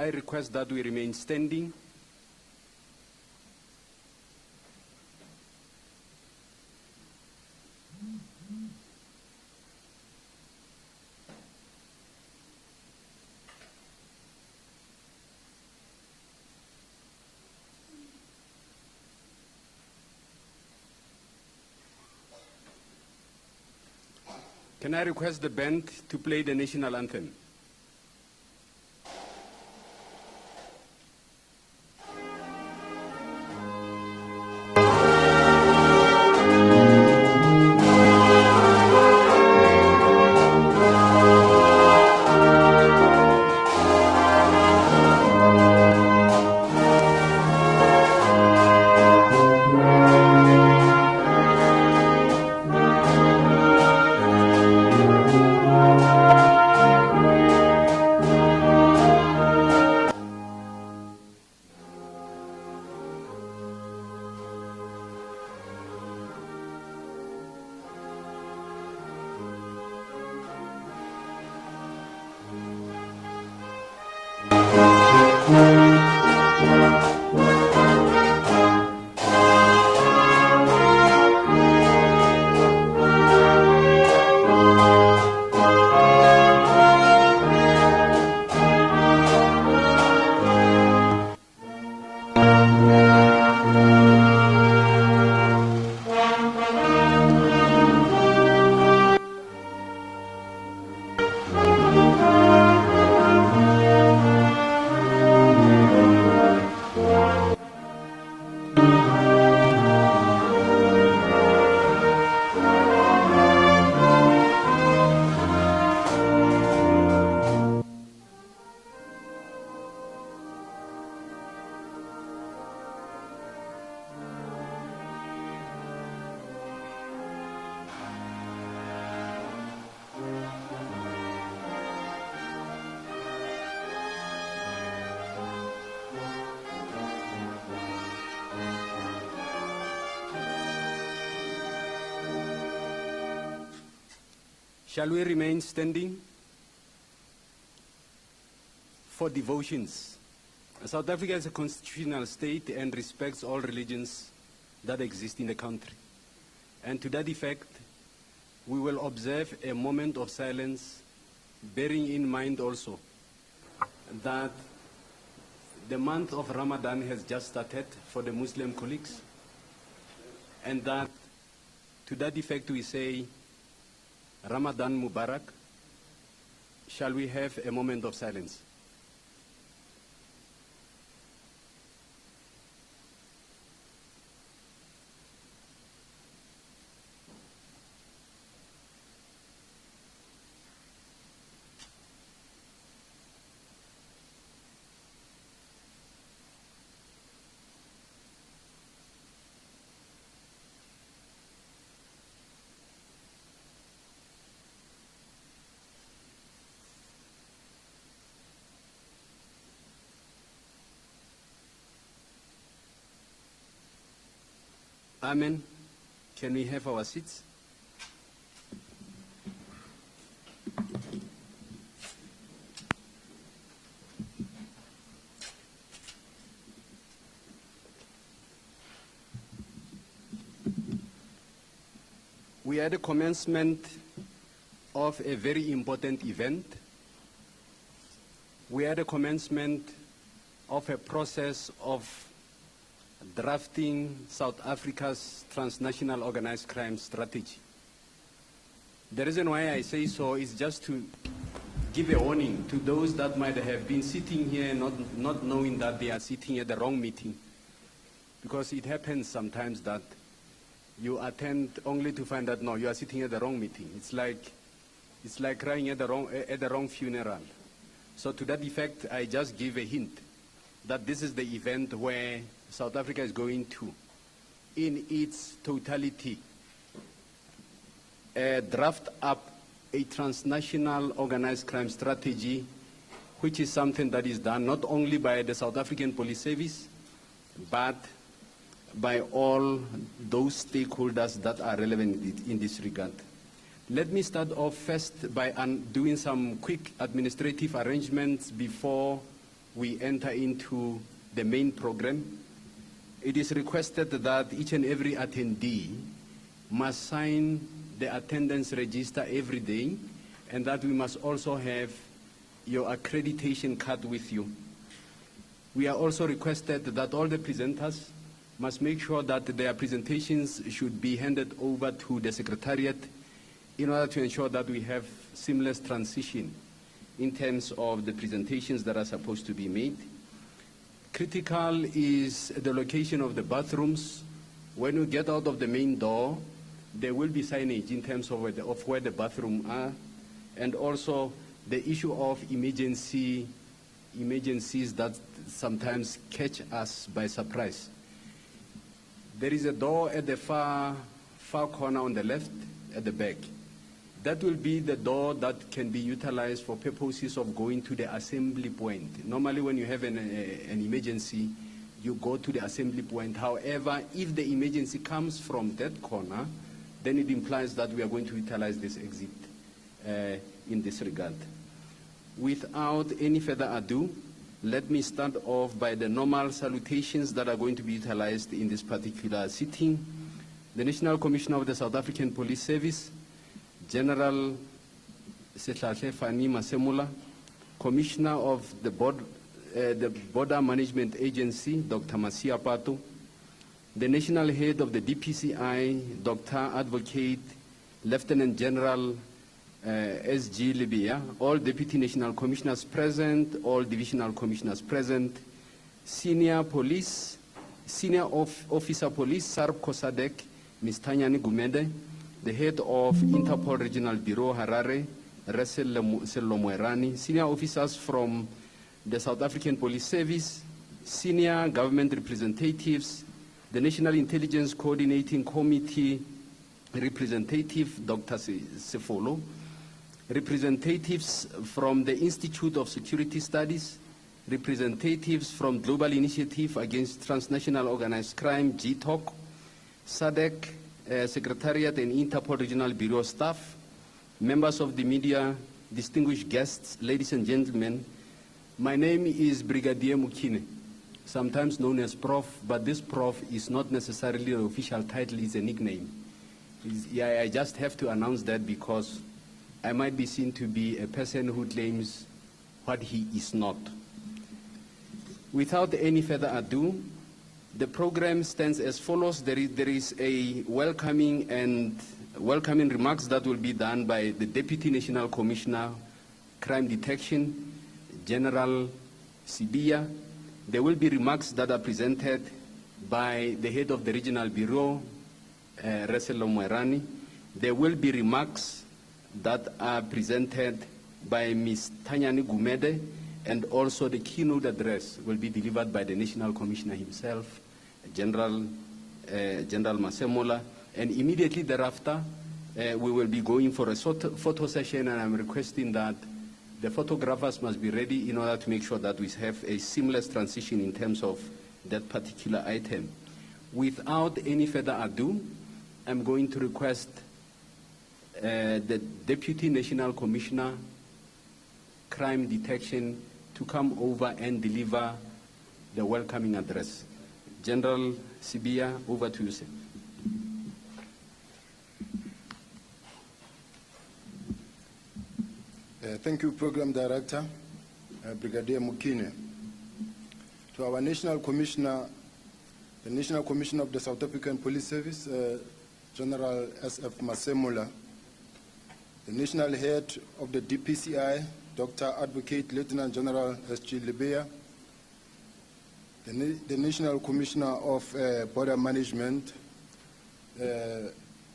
I request that we remain standing. Can I request the band to play the national anthem? Shall we remain standing for devotions? South Africa is a constitutional state and respects all religions that exist in the country. And to that effect, we will observe a moment of silence, bearing in mind also that the month of Ramadan has just started for the Muslim colleagues, and that to that effect we say, Ramadan Mubarak. Shall we have a moment of silence? Amen. Can we have our seats? We are at the commencement of a very important event. We are at the commencement of a process of drafting South Africa's transnational organized crime strategy. The reason why I say so is just to give a warning to those that might have been sitting here not knowing that they are sitting at the wrong meeting. Because it happens sometimes that you attend only to find that, no, you are sitting at the wrong meeting. It's like crying at the wrong funeral. So to that effect, I just give a hint that this is the event where South Africa is going to, in its totality, draft up a transnational organized crime strategy, which is something that is done not only by the South African Police Service, but by all those stakeholders that are relevant in this regard. Let me start off first by doing some quick administrative arrangements before we enter into the main program. It is requested that each and every attendee must sign the attendance register every day, and that we must also have your accreditation card with you. We are also requested that all the presenters must make sure that their presentations should be handed over to the Secretariat in order to ensure that we have seamless transition in terms of the presentations that are supposed to be made. Critical is the location of the bathrooms. When we get out of the main door, there will be signage in terms of where the bathrooms are, and also the issue of emergencies that sometimes catch us by surprise. There is a door at the far corner on the left at the back. That will be the door that can be utilized for purposes of going to the assembly point. Normally when you have an emergency, you go to the assembly point. However, if the emergency comes from that corner, then it implies that we are going to utilize this exit in this regard. Without any further ado, let me start off by the normal salutations that are going to be utilized in this particular sitting. The National Commissioner of the South African Police Service, General Fannie Masemola, Commissioner of the Border Management Agency, Dr. Masia Pato, the National Head of the DPCI, Dr. Advocate Lieutenant General S.G. Lebeya, all Deputy National Commissioners present, all Divisional Commissioners present, Senior Officer Police, SARP COSADEC, Ms. Tanyani Gumede, the Head of Interpol Regional Bureau, Harare, Sello Moerane, Senior Officers from the South African Police Service, Senior Government Representatives, the National Intelligence Coordinating Committee Representative, Dr. Sefolo, representatives from the Institute of Security Studies, representatives from Global Initiative Against Transnational Organized Crime, GTOC, SADC, Secretariat and Interpol Regional Bureau staff, members of the media, distinguished guests, ladies and gentlemen. My name is Brigadier Mukine, sometimes known as Prof, but this Prof is not necessarily an official title, it's a nickname. I just have to announce that because I might be seen to be a person who claims what he is not. Without any further ado, the program stands as follows. There is a welcoming remarks that will be done by the Deputy National Commissioner, Crime Detection, General Sibia. There will be remarks that are presented by the Head of the Regional Bureau, Sello Moerane. There will be remarks that are presented by Ms. Tanyani Gumede, and also the keynote address will be delivered by the National Commissioner himself, General Masemola, and immediately thereafter we will be going for a photo session, and I'm requesting that the photographers must be ready in order to make sure that we have a seamless transition in terms of that particular item. Without any further ado, I'm going to request the Deputy National Commissioner, Crime Detection, to come over and deliver the welcoming address. General Sibia, over to you, sir. Thank you, Program Director, Brigadier Mukine. To our National Commissioner, the National Commissioner of the South African Police Service, General S.F. Masemola, the National Head of the DPCI, Dr. Advocate Lieutenant General S.G. Lebeya, the National Commissioner of Border Management,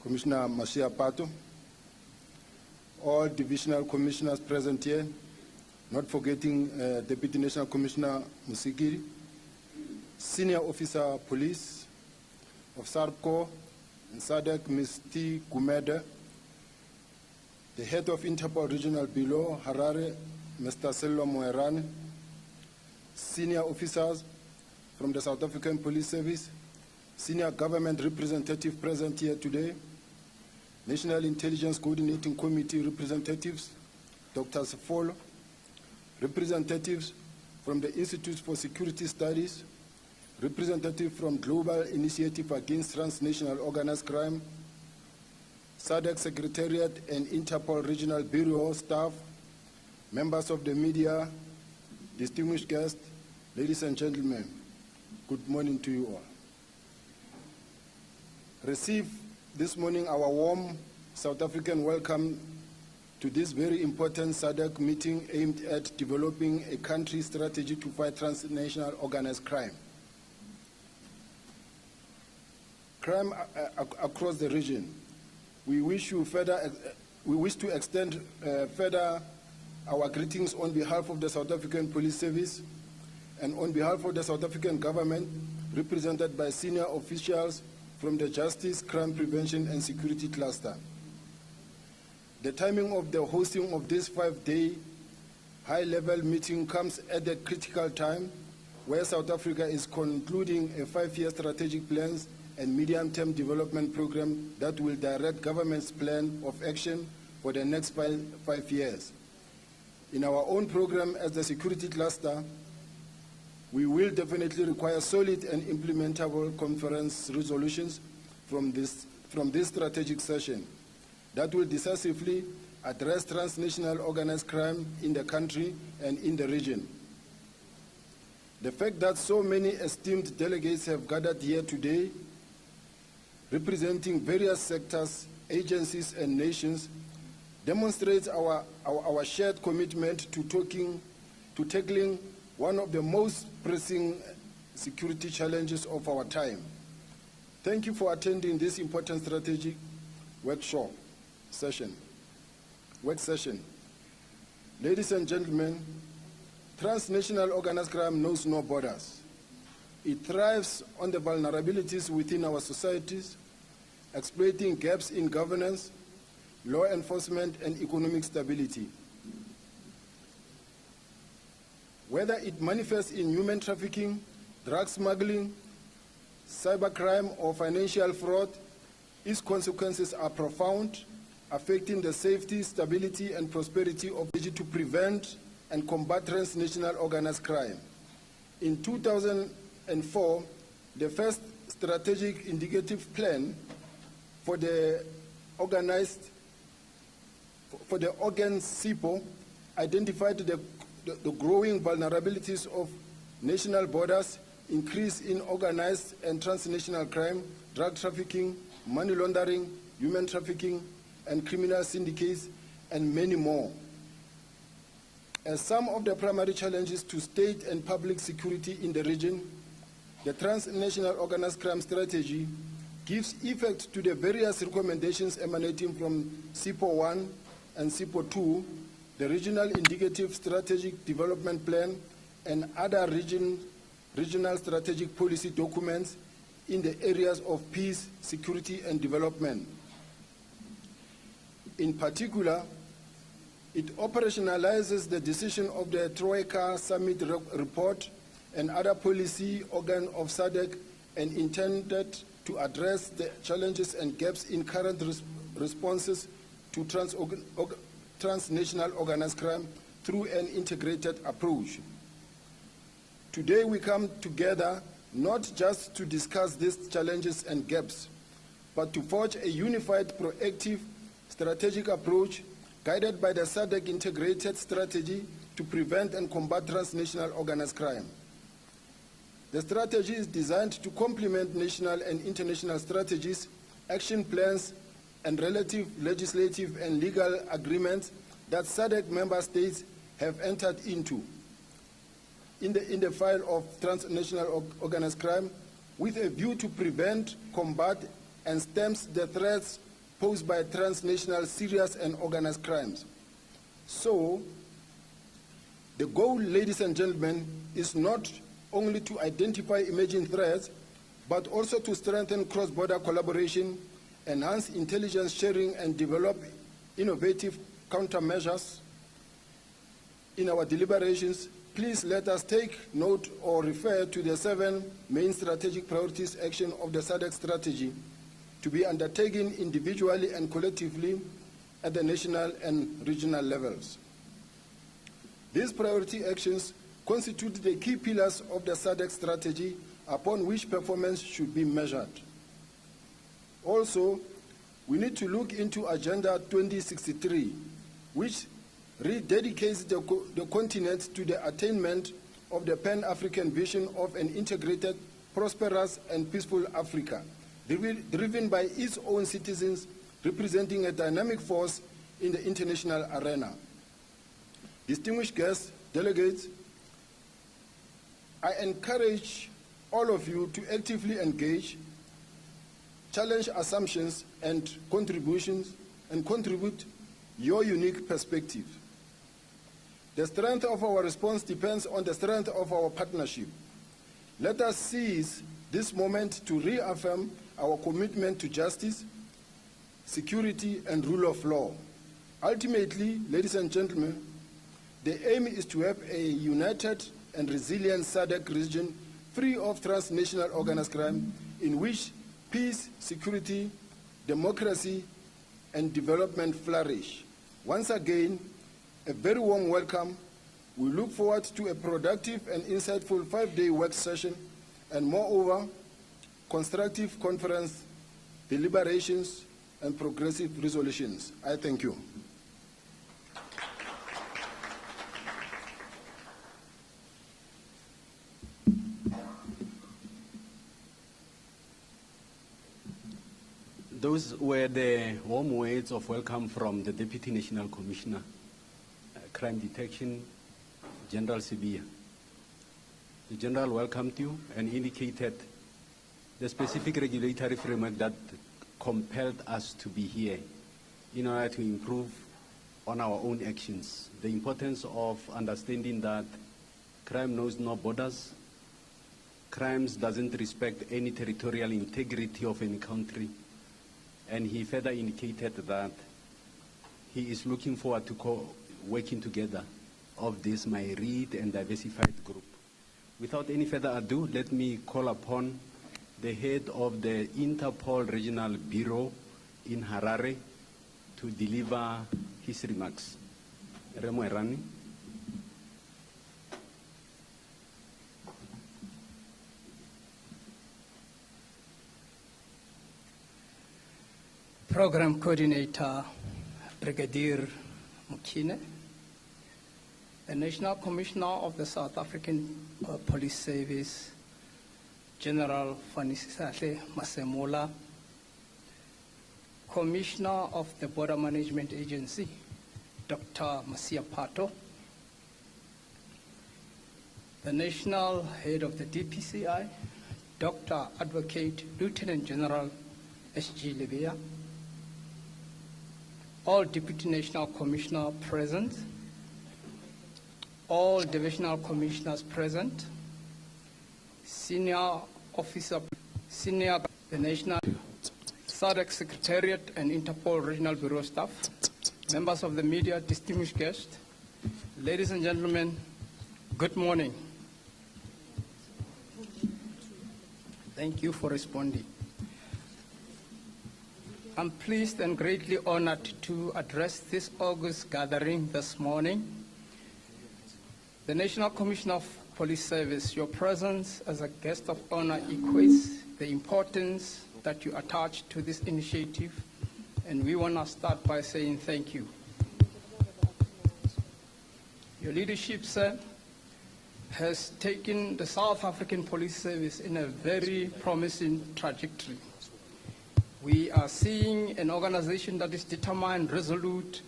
Commissioner Masia Pato, all divisional commissioners present here, not forgetting Deputy National Commissioner Musigiri, Senior Officer Police of SARPCO and SADC, Ms. T. Gumede, the Head of Interpol Regional Bureau, Harare, Mr. Sello Moerane, senior officers from the South African Police Service, senior government representative present here today, National Intelligence Coordinating Committee representatives, Dr. Sefolo, representatives from the Institute for Security Studies, representative from Global Initiative Against Transnational Organized Crime, SADC Secretariat and Interpol Regional Bureau staff, members of the media, distinguished guests, ladies and gentlemen, good morning to you all. Receive this morning our warm South African welcome to this very important SADC meeting aimed at developing a country strategy to fight transnational organized crime. Crime across the region. We wish to extend further our greetings on behalf of the South African Police Service and on behalf of the South African government, represented by senior officials from the Justice, Crime Prevention and Security Cluster. The timing of the hosting of this 5-day high-level meeting comes at a critical time where South Africa is concluding a 5-year strategic plans and medium-term development program that will direct government's plan of action for the next five years. In our own program as the security cluster, we will definitely require solid and implementable conference resolutions from this strategic session that will decisively address transnational organized crime in the country and in the region. The fact that so many esteemed delegates have gathered here today, representing various sectors, agencies, and nations, demonstrates our shared commitment to tackling one of the most pressing security challenges of our time. Thank you for attending this important strategic work session. Ladies and gentlemen, transnational organized crime knows no borders. It thrives on the vulnerabilities within our societies, exploiting gaps in governance, law enforcement, and economic stability. Whether it manifests in human trafficking, drug smuggling, cybercrime, or financial fraud, its consequences are profound, affecting the safety, stability, and prosperity of the region to prevent and combat transnational organized crime. In 2004, the first strategic indicative plan for the Organised SIPO identified the growing vulnerabilities of national borders, increase in organized and transnational crime, drug trafficking, money laundering, human trafficking, and criminal syndicates, and many more. As some of the primary challenges to state and public security in the region, the transnational organized crime strategy gives effect to the various recommendations emanating from SIPO 1 and SIPO 2, the Regional Indicative Strategic Development Plan, and other regional strategic policy documents in the areas of peace, security, and development. In particular, it operationalizes the decision of the Troika Summit report and other policy organ of SADC and intended to address the challenges and gaps in current responses to transnational organized crime through an integrated approach. Today we come together not just to discuss these challenges and gaps, but to forge a unified, proactive, strategic approach guided by the SADC integrated strategy to prevent and combat transnational organized crime. The strategy is designed to complement national and international strategies, action plans, and relative legislative and legal agreements that SADC member states have entered into in the file of transnational organized crime, with a view to prevent, combat, and stem the threats posed by transnational serious and organized crimes. So, the goal, ladies and gentlemen, is not only to identify emerging threats, but also to strengthen cross-border collaboration, enhance intelligence sharing, and develop innovative countermeasures. In our deliberations, please let us take note or refer to the 7 main strategic priorities action of the SADC strategy to be undertaken individually and collectively at the national and regional levels. These priority actions constitute the key pillars of the SADC strategy upon which performance should be measured. Also, we need to look into Agenda 2063, which rededicates the continent to the attainment of the Pan-African vision of an integrated, prosperous, and peaceful Africa, driven by its own citizens, representing a dynamic force in the international arena. Distinguished guests, delegates, I encourage all of you to actively engage, challenge assumptions and contributions, and contribute your unique perspective. The strength of our response depends on the strength of our partnership. Let us seize this moment to reaffirm our commitment to justice, security, and rule of law. Ultimately, ladies and gentlemen, the aim is to have a united and resilient SADC region free of transnational organized crime, in which peace, security, democracy, and development flourish. Once again, a very warm welcome. We look forward to a productive and insightful 5-day work session, and moreover, constructive conference, deliberations, and progressive resolutions. I thank you. Those were the warm words of welcome from the Deputy National Commissioner, Crime Detection, General Lebeya. The General welcomed you and indicated the specific regulatory framework that compelled us to be here in order to improve on our own actions. The importance of understanding that crime knows no borders, crime doesn't respect any territorial integrity of any country, and he further indicated that he is looking forward to working together of this myriad and diversified group. Without any further ado, let me call upon the head of the Interpol Regional Bureau in Harare to deliver his remarks. Sello Moerane. Program Coordinator Brigadier Mukine, the National Commissioner of the South African Police Service, General Fannie Masemola, Commissioner of the Border Management Agency, Dr. Masia Pato, the National Head of the DPCI, Dr. Advocate Lieutenant General S.G. Lebeya, all Deputy National Commissioner present, all Divisional Commissioners present, Senior Officer, the National SADC Secretariat and Interpol Regional Bureau staff, members of the media, distinguished guests, ladies and gentlemen, good morning. Thank you for responding. I'm pleased and greatly honored to address this August gathering this morning. The National Commission of Police Service, your presence as a guest of honor equates the importance that you attach to this initiative, and we want to start by saying thank you. Your leadership, sir, has taken the South African Police Service in a very promising trajectory. We are seeing an organization that is determined, resolute,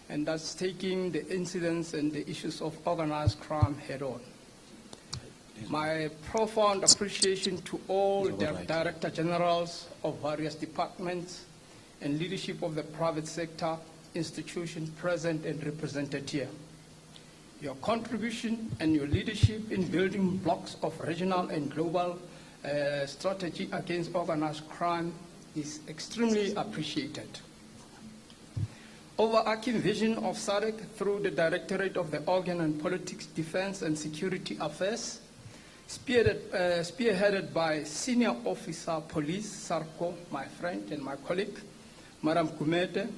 and that's taking the incidents and the issues of organized crime head on. My profound appreciation to all the Director Generals of various departments and leadership of the private sector institutions present and represented here. Your contribution and your leadership in building blocks of regional and global strategy against organized crime is extremely appreciated. Overarching vision of SADC through the Directorate of the Organ and Politics, Defense and Security Affairs, spearheaded by Senior Officer Police Sarko, my friend and my colleague, Madam Gumede.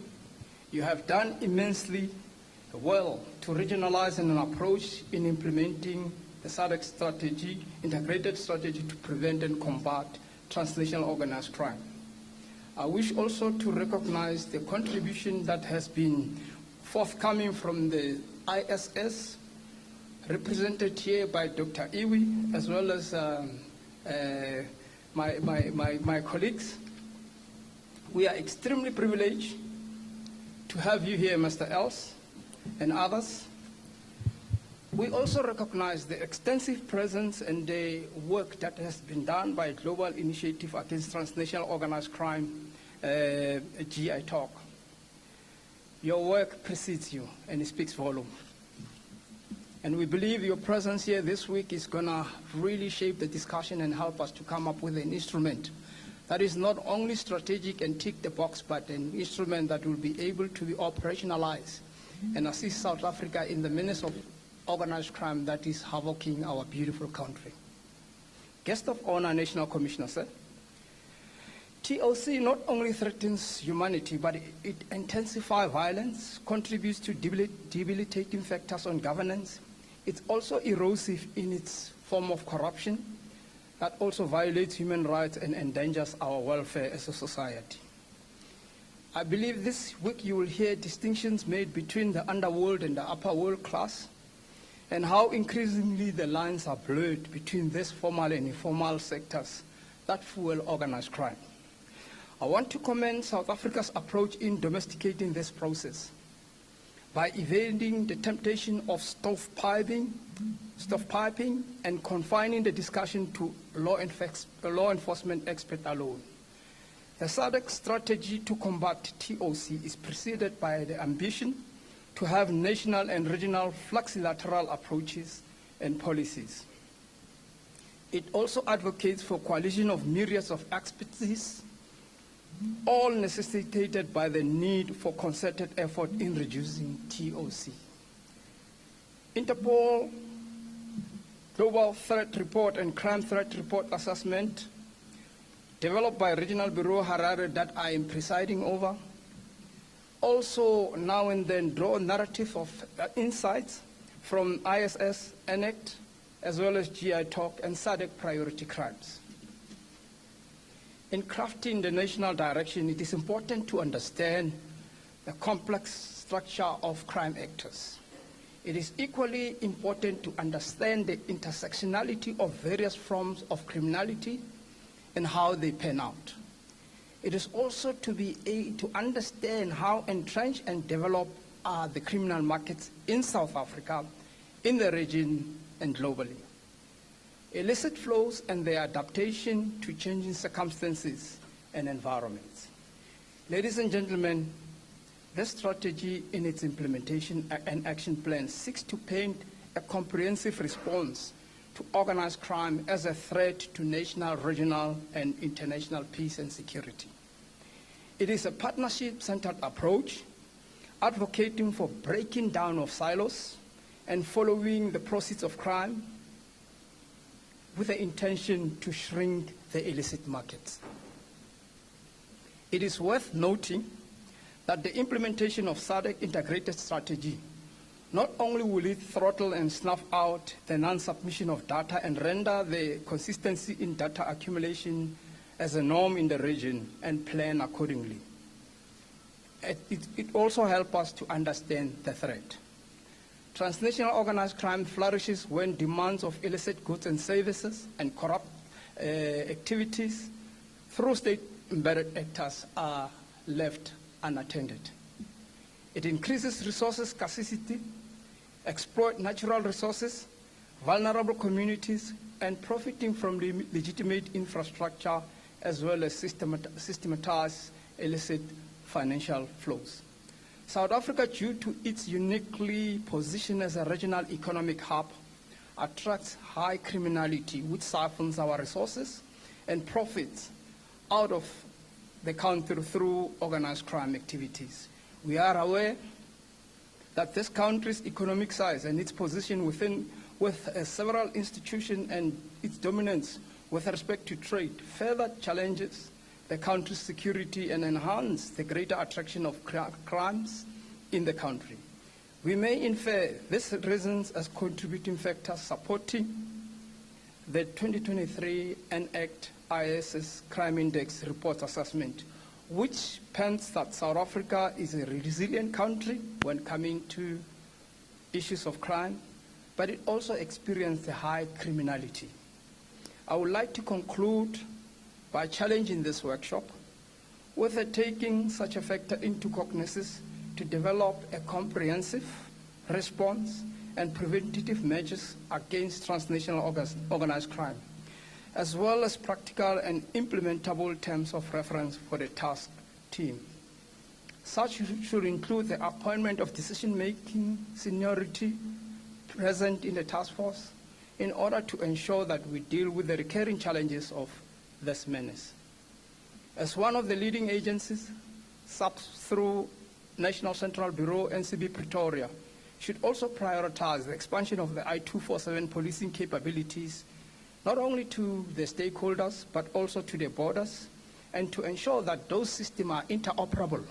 You have done immensely well to regionalize an approach in implementing the SADC strategy, integrated strategy to prevent and combat transnational organized crime. I wish also to recognize the contribution that has been forthcoming from the ISS, represented here by Dr. Iwi, as well as my colleagues. We are extremely privileged to have you here, Mr. Els, and others. We also recognize the extensive presence and the work that has been done by Global Initiative Against Transnational Organized Crime, GI Talk. Your work precedes you and it speaks volume. And we believe your presence here this week is going to really shape the discussion and help us to come up with an instrument that is not only strategic and tick the box, but an instrument that will be able to be operationalized and assist South Africa in the menace of organized crime that is havocing our beautiful country. Guest of honor, National Commissioner, sir. TOC not only threatens humanity, but it intensifies violence, contributes to debilitating factors on governance. It's also erosive in its form of corruption that also violates human rights and endangers our welfare as a society. I believe this week you will hear distinctions made between the underworld and the upper world class, and how increasingly the lines are blurred between these formal and informal sectors that fuel organized crime. I want to commend South Africa's approach in domesticating this process by evading the temptation of stovepiping and confining the discussion to law enforcement experts alone. The SADC strategy to combat TOC is preceded by the ambition to have national and regional flexilateral approaches and policies. It also advocates for coalition of myriads of expertise, all necessitated by the need for concerted effort in reducing TOC. Interpol Global Threat Report and Crime Threat Report Assessment, developed by Regional Bureau Harare that I am presiding over, also now and then draw a narrative of insights from ISS, ENACT, as well as GI Talk and SADC priority crimes. In crafting the national direction, it is important to understand the complex structure of crime actors. It is equally important to understand the intersectionality of various forms of criminality and how they pan out. It is also to understand how entrenched and developed are the criminal markets in South Africa, in the region, and globally. Illicit flows and their adaptation to changing circumstances and environments. Ladies and gentlemen, this strategy in its implementation and action plan seeks to paint a comprehensive response to organized crime as a threat to national, regional, and international peace and security. It is a partnership-centered approach, advocating for breaking down of silos and following the proceeds of crime with the intention to shrink the illicit markets. It is worth noting that the implementation of SADC integrated strategy not only will it throttle and snuff out the non-submission of data and render the consistency in data accumulation as a norm in the region and plan accordingly. It also helps us to understand the threat. Transnational organized crime flourishes when demands of illicit goods and services and corrupt activities through state-embedded actors are left unattended. It increases resources scarcity, exploit natural resources, vulnerable communities, and profiting from legitimate infrastructure as well as systematize illicit financial flows. South Africa, due to its uniquely position as a regional economic hub, attracts high criminality, which siphons our resources and profits out of the country through organized crime activities. We are aware that this country's economic size and its position with several institutions and its dominance with respect to trade further challenges the country's security and enhance the greater attraction of crimes in the country. We may infer these reasons as contributing factors supporting the 2023 ENACT ISS Crime Index report assessment, which pens that South Africa is a resilient country when coming to issues of crime, but it also experienced a high criminality. I would like to conclude by challenging this workshop with taking such a factor into cognizance to develop a comprehensive response and preventative measures against transnational organized crime, as well as practical and implementable terms of reference for the task team. Such should include the appointment of decision-making seniority present in the task force in order to ensure that we deal with the recurring challenges of this menace. As one of the leading agencies, SAPS through National Central Bureau, NCB Pretoria, should also prioritize the expansion of the I-247 policing capabilities, not only to the stakeholders, but also to the borders, and to ensure that those systems are interoperable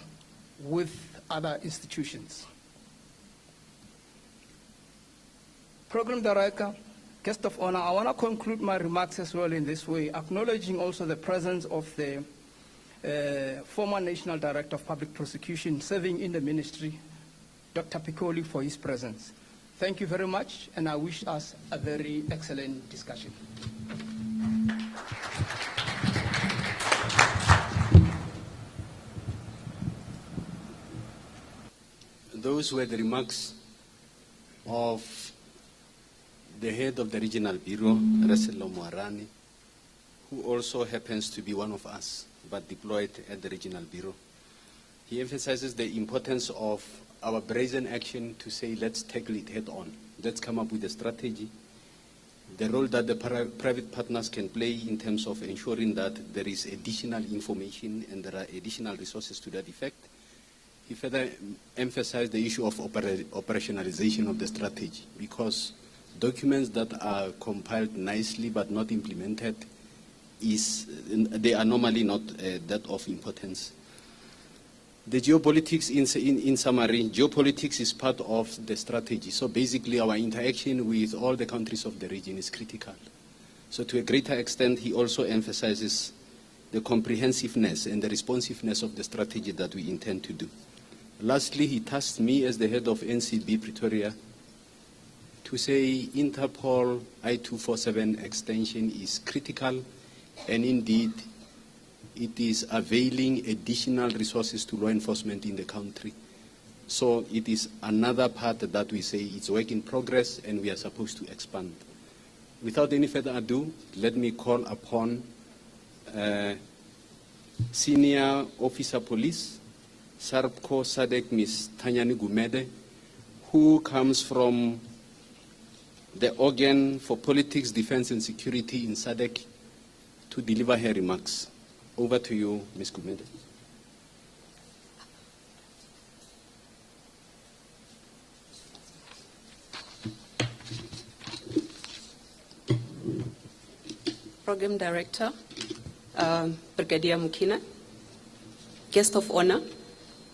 with other institutions. Program Director, guest of honor, I want to conclude my remarks as well in this way, acknowledging also the presence of the former National Director of Public Prosecution serving in the ministry, Dr. Piccoli, for his presence. Thank you very much, and I wish us a very excellent discussion. Those were the remarks of the head of the regional bureau, Sello Moerane, who also happens to be one of us, but deployed at the regional bureau. He emphasizes the importance of our brazen action to say, let's tackle it head on. Let's come up with a strategy. The role that the private partners can play in terms of ensuring that there is additional information and there are additional resources to that effect. He further emphasized the issue of operationalization of the strategy, because documents that are compiled nicely but not implemented, they are normally not that of importance. The geopolitics, in summary, geopolitics is part of the strategy. So basically our interaction with all the countries of the region is critical. So to a greater extent, he also emphasizes the comprehensiveness and the responsiveness of the strategy that we intend to do. Lastly, he tasked me as the head of NCB Pretoria to say Interpol I-247 extension is critical, and indeed it is availing additional resources to law enforcement in the country. So it is another part that we say it's work in progress and we are supposed to expand. Without any further ado, let me call upon Senior Officer Police, SARPCO SADC, Ms. Tanyani Gumede, who comes from the organ for politics, defense and security in SADC, to deliver her remarks. Over to you, Ms. Gumede. Program Director, Brigadier Mukina, guest of honor,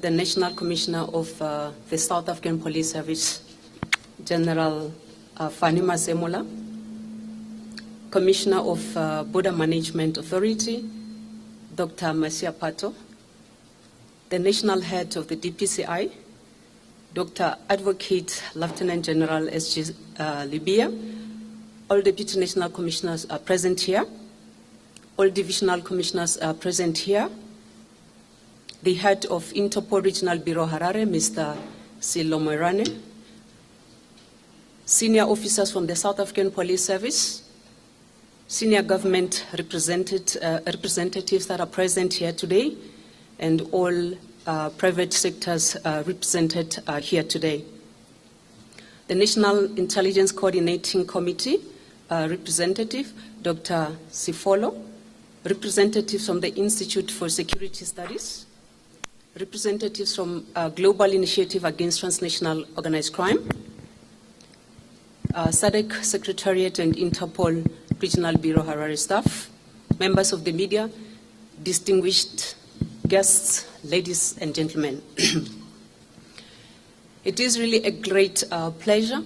the National Commissioner of the South African Police Service, General Fannie Masemola, Commissioner of Border Management Authority, Dr. Masia Pato, the National Head of the DPCI, Dr. Advocate Lieutenant General S.G. Lebeya. All Deputy National Commissioners are present here. All Divisional Commissioners are present here. The Head of Interpol Regional Bureau Harare, Mr. Sello Moerane. Senior officers from the South African Police Service. Senior government representatives that are present here today, and all private sectors represented here today. The National Intelligence Coordinating Committee representative, Dr. Sifolo, representatives from the Institute for Security Studies, representatives from Global Initiative Against Transnational Organized Crime, SADC Secretariat and Interpol Regional Bureau Harare staff, members of the media, distinguished guests, ladies and gentlemen. It is really a great pleasure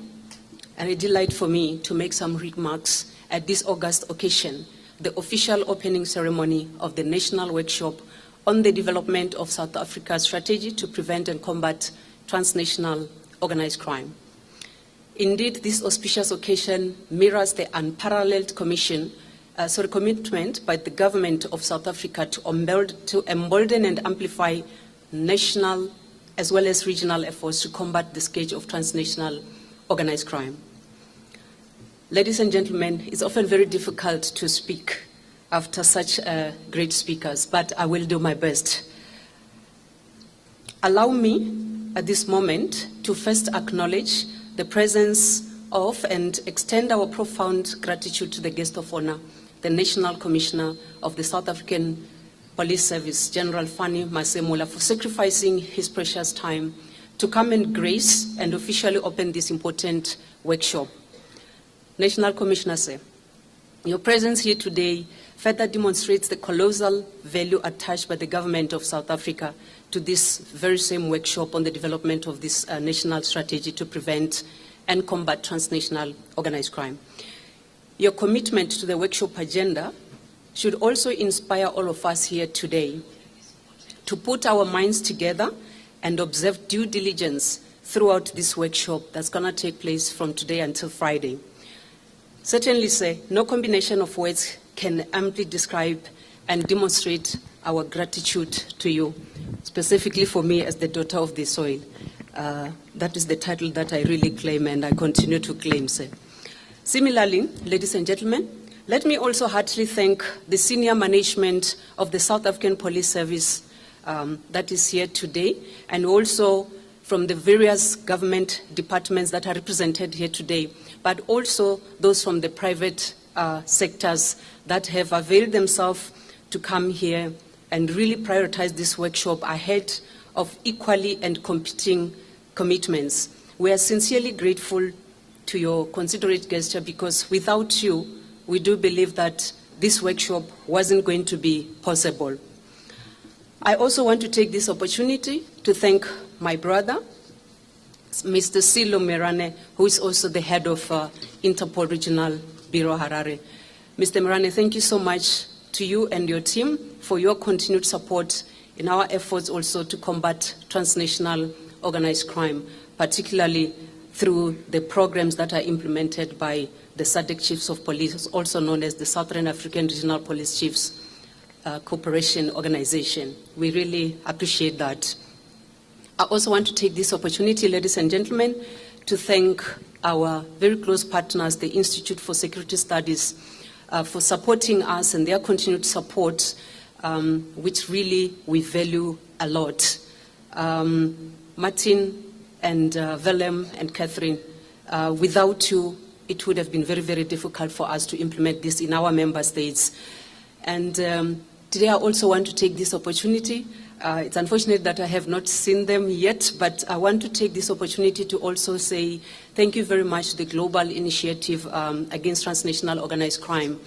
and a delight for me to make some remarks at this August occasion, the official opening ceremony of the National Workshop on the Development of South Africa's Strategy to Prevent and Combat Transnational Organized Crime. Indeed, this auspicious occasion mirrors the unparalleled commitment by the government of South Africa to embolden and amplify national as well as regional efforts to combat the scourge of transnational organized crime. Ladies and gentlemen, it's often very difficult to speak after such great speakers, but I will do my best. Allow me at this moment to first acknowledge the presence of and extend our profound gratitude to the guest of honor, the National Commissioner of the South African Police Service, General Fannie Masemola, for sacrificing his precious time to come and grace and officially open this important workshop. National Commissioner, sir, your presence here today further demonstrates the colossal value attached by the government of South Africa to this very same workshop on the development of this national strategy to prevent and combat transnational organized crime. Your commitment to the workshop agenda should also inspire all of us here today to put our minds together and observe due diligence throughout this workshop that's going to take place from today until Friday. Certainly, sir, no combination of words can amply describe and demonstrate our gratitude to you, specifically for me as the daughter of the soil. That is the title that I really claim and I continue to claim, sir. Similarly, ladies and gentlemen, let me also heartily thank the senior management of the South African Police Service that is here today, and also from the various government departments that are represented here today, but also those from the private sectors that have availed themselves to come here and really prioritize this workshop ahead of equally and competing commitments. We are sincerely grateful to your considerate gesture, because without you, we do believe that this workshop wasn't going to be possible. I also want to take this opportunity to thank my brother, Mr. Sello Moerane, who is also the head of Interpol Regional Bureau Harare. Mr. Moerane, thank you so much to you and your team for your continued support in our efforts also to combat transnational organized crime, particularly through the programs that are implemented by the SADC Chiefs of Police, also known as the Southern African Regional Police Chiefs Cooperation Organization. We really appreciate that. I also want to take this opportunity, ladies and gentlemen, to thank our very close partners, the Institute for Security Studies, for supporting us and their continued support, which really we value a lot. Martin and Willem and Catherine, without you, it would have been very, very difficult for us to implement this in our member states. And today I also want to take this opportunity. It's unfortunate that I have not seen them yet, but I want to take this opportunity to also say thank you very much to the Global Initiative Against Transnational Organized Crime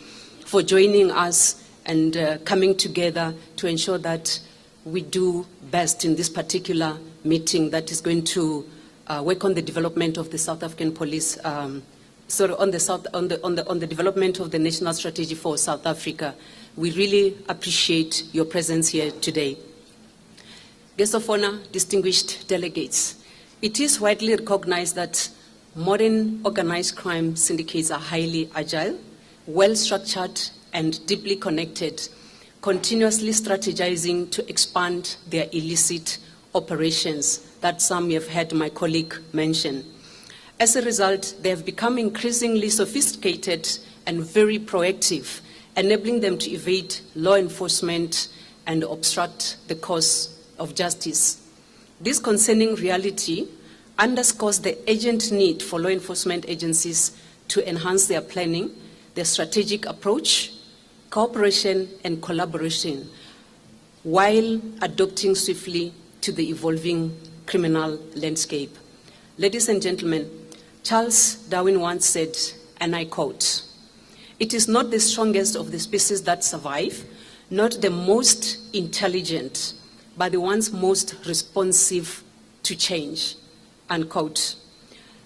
for joining us and coming together to ensure that we do best in this particular meeting that is going to work on the development of the South African Police, on the development of the national strategy for South Africa. We really appreciate your presence here today. Guests of honor, distinguished delegates, it is widely recognized that modern organized crime syndicates are highly agile, well-structured, and deeply connected, continuously strategizing to expand their illicit operations that some have heard my colleague mention. As a result, they have become increasingly sophisticated and very proactive, enabling them to evade law enforcement and obstruct the course of justice. This concerning reality underscores the urgent need for law enforcement agencies to enhance their planning, their strategic approach, cooperation and collaboration, while adapting swiftly to the evolving criminal landscape. Ladies and gentlemen, Charles Darwin once said, and I quote, "It is not the strongest of the species that survive, not the most intelligent, but the ones most responsive to change," unquote.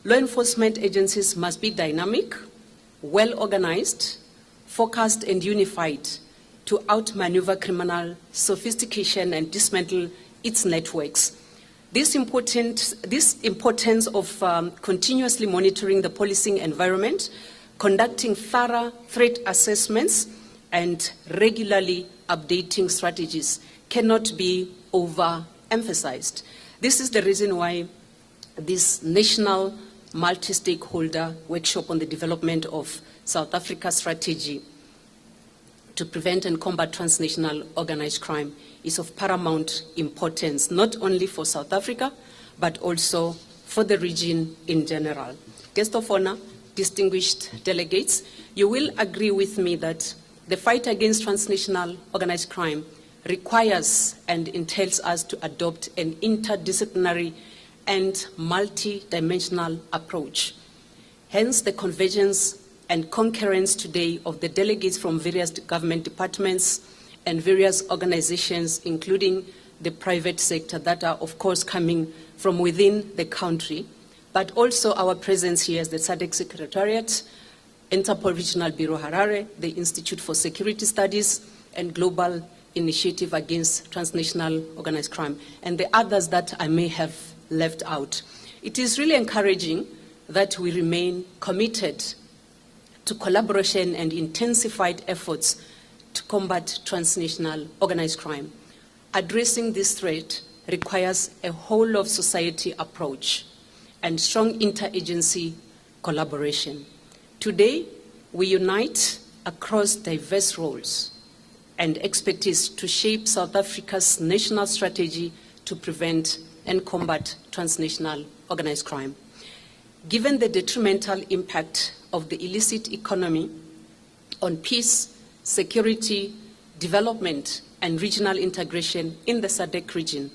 Law enforcement agencies must be dynamic, well-organized, focused and unified to outmaneuver criminal sophistication and dismantle its networks. This importance of continuously monitoring the policing environment, conducting thorough threat assessments, and regularly updating strategies cannot be overemphasized. This is the reason why this national multi-stakeholder workshop on the development of South Africa's strategy to prevent and combat transnational organized crime is of paramount importance, not only for South Africa, but also for the region in general. Guest of honor, distinguished delegates, you will agree with me that the fight against transnational organized crime requires and entails us to adopt an interdisciplinary and multi-dimensional approach. Hence, the convergence and concurrence today of the delegates from various government departments and various organizations, including the private sector, that are, of course, coming from within the country, but also our presence here as the SADC Secretariat, Interpol Regional Bureau Harare, the Institute for Security Studies, and Global Initiative Against Transnational Organized Crime, and the others that I may have left out. It is really encouraging that we remain committed to collaboration and intensified efforts to combat transnational organized crime. Addressing this threat requires a whole of society approach and strong interagency collaboration. Today, we unite across diverse roles and expertise to shape South Africa's national strategy to prevent and combat transnational organized crime. Given the detrimental impact of the illicit economy on peace, security, development, and regional integration in the SADC region,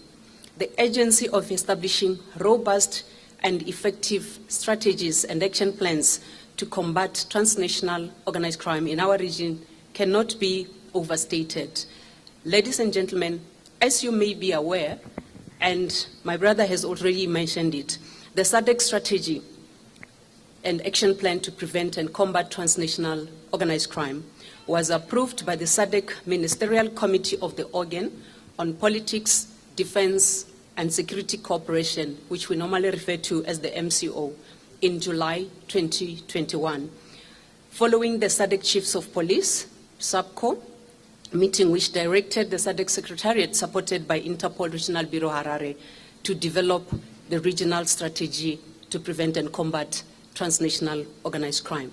the urgency of establishing robust and effective strategies and action plans to combat transnational organized crime in our region cannot be overstated. Ladies and gentlemen, as you may be aware, and my brother has already mentioned it, the SADC strategy and action plan to prevent and combat transnational organized crime was approved by the SADC Ministerial Committee of the Organ on Politics, Defense, and Security Cooperation, which we normally refer to as the MCO, in July 2021. Following the SADC Chiefs of Police, SAPCO, meeting which directed the SADC Secretariat, supported by Interpol Regional Bureau Harare, to develop the regional strategy to prevent and combat transnational organized crime.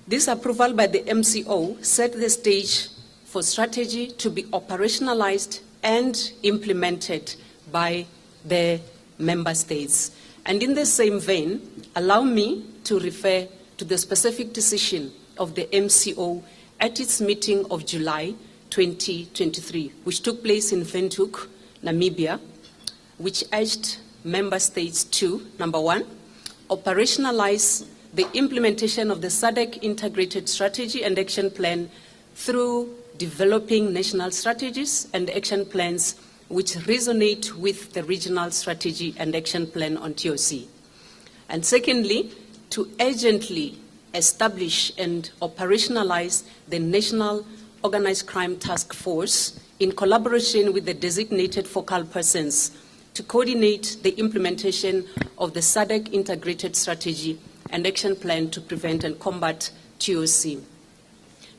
This approval by the MCO set the stage for strategy to be operationalized and implemented by the member states. And in the same vein, allow me to refer to the specific decision of the MCO at its meeting of July 2023, which took place in Windhoek, Namibia, which urged member states to, number one, operationalize the implementation of the SADC Integrated Strategy and Action Plan through developing national strategies and action plans which resonate with the regional strategy and action plan on TOC. And secondly, to urgently establish and operationalize the National Organized Crime Task Force in collaboration with the designated focal persons to coordinate the implementation of the SADC Integrated Strategy and Action Plan to prevent and combat TOC.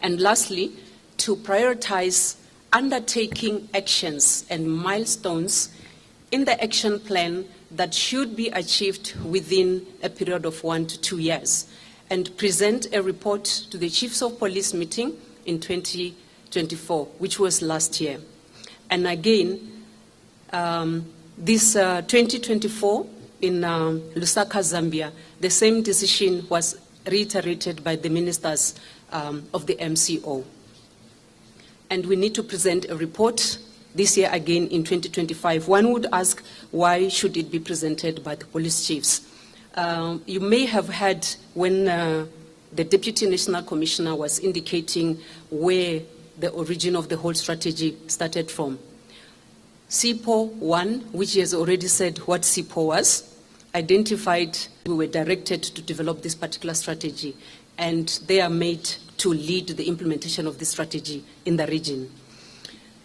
And lastly, to prioritize undertaking actions and milestones in the action plan that should be achieved within a period of 1 to 2 years, and present a report to the Chiefs of Police meeting in 2024, which was last year. And again, this 2024 in Lusaka, Zambia, the same decision was reiterated by the ministers of the MCO. And we need to present a report this year again in 2025. One would ask, why should it be presented by the police chiefs? You may have heard when the Deputy National Commissioner was indicating where the origin of the whole strategy started from. SIPO 1, which he has already said what SIPO was, identified, we were directed to develop this particular strategy, and they are made to lead the implementation of this strategy in the region.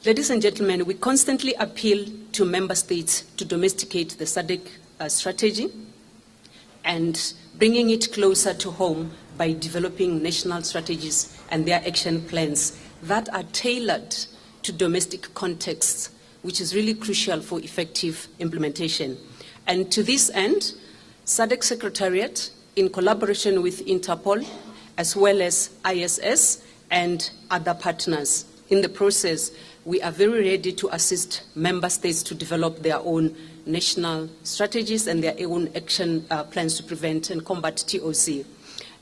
Ladies and gentlemen, we constantly appeal to member states to domesticate the SADC strategy and bringing it closer to home by developing national strategies and their action plans that are tailored to domestic contexts, which is really crucial for effective implementation. And to this end, SADC Secretariat, in collaboration with Interpol, as well as ISS and other partners. In the process, we are very ready to assist member states to develop their own national strategies and their own action plans to prevent and combat TOC.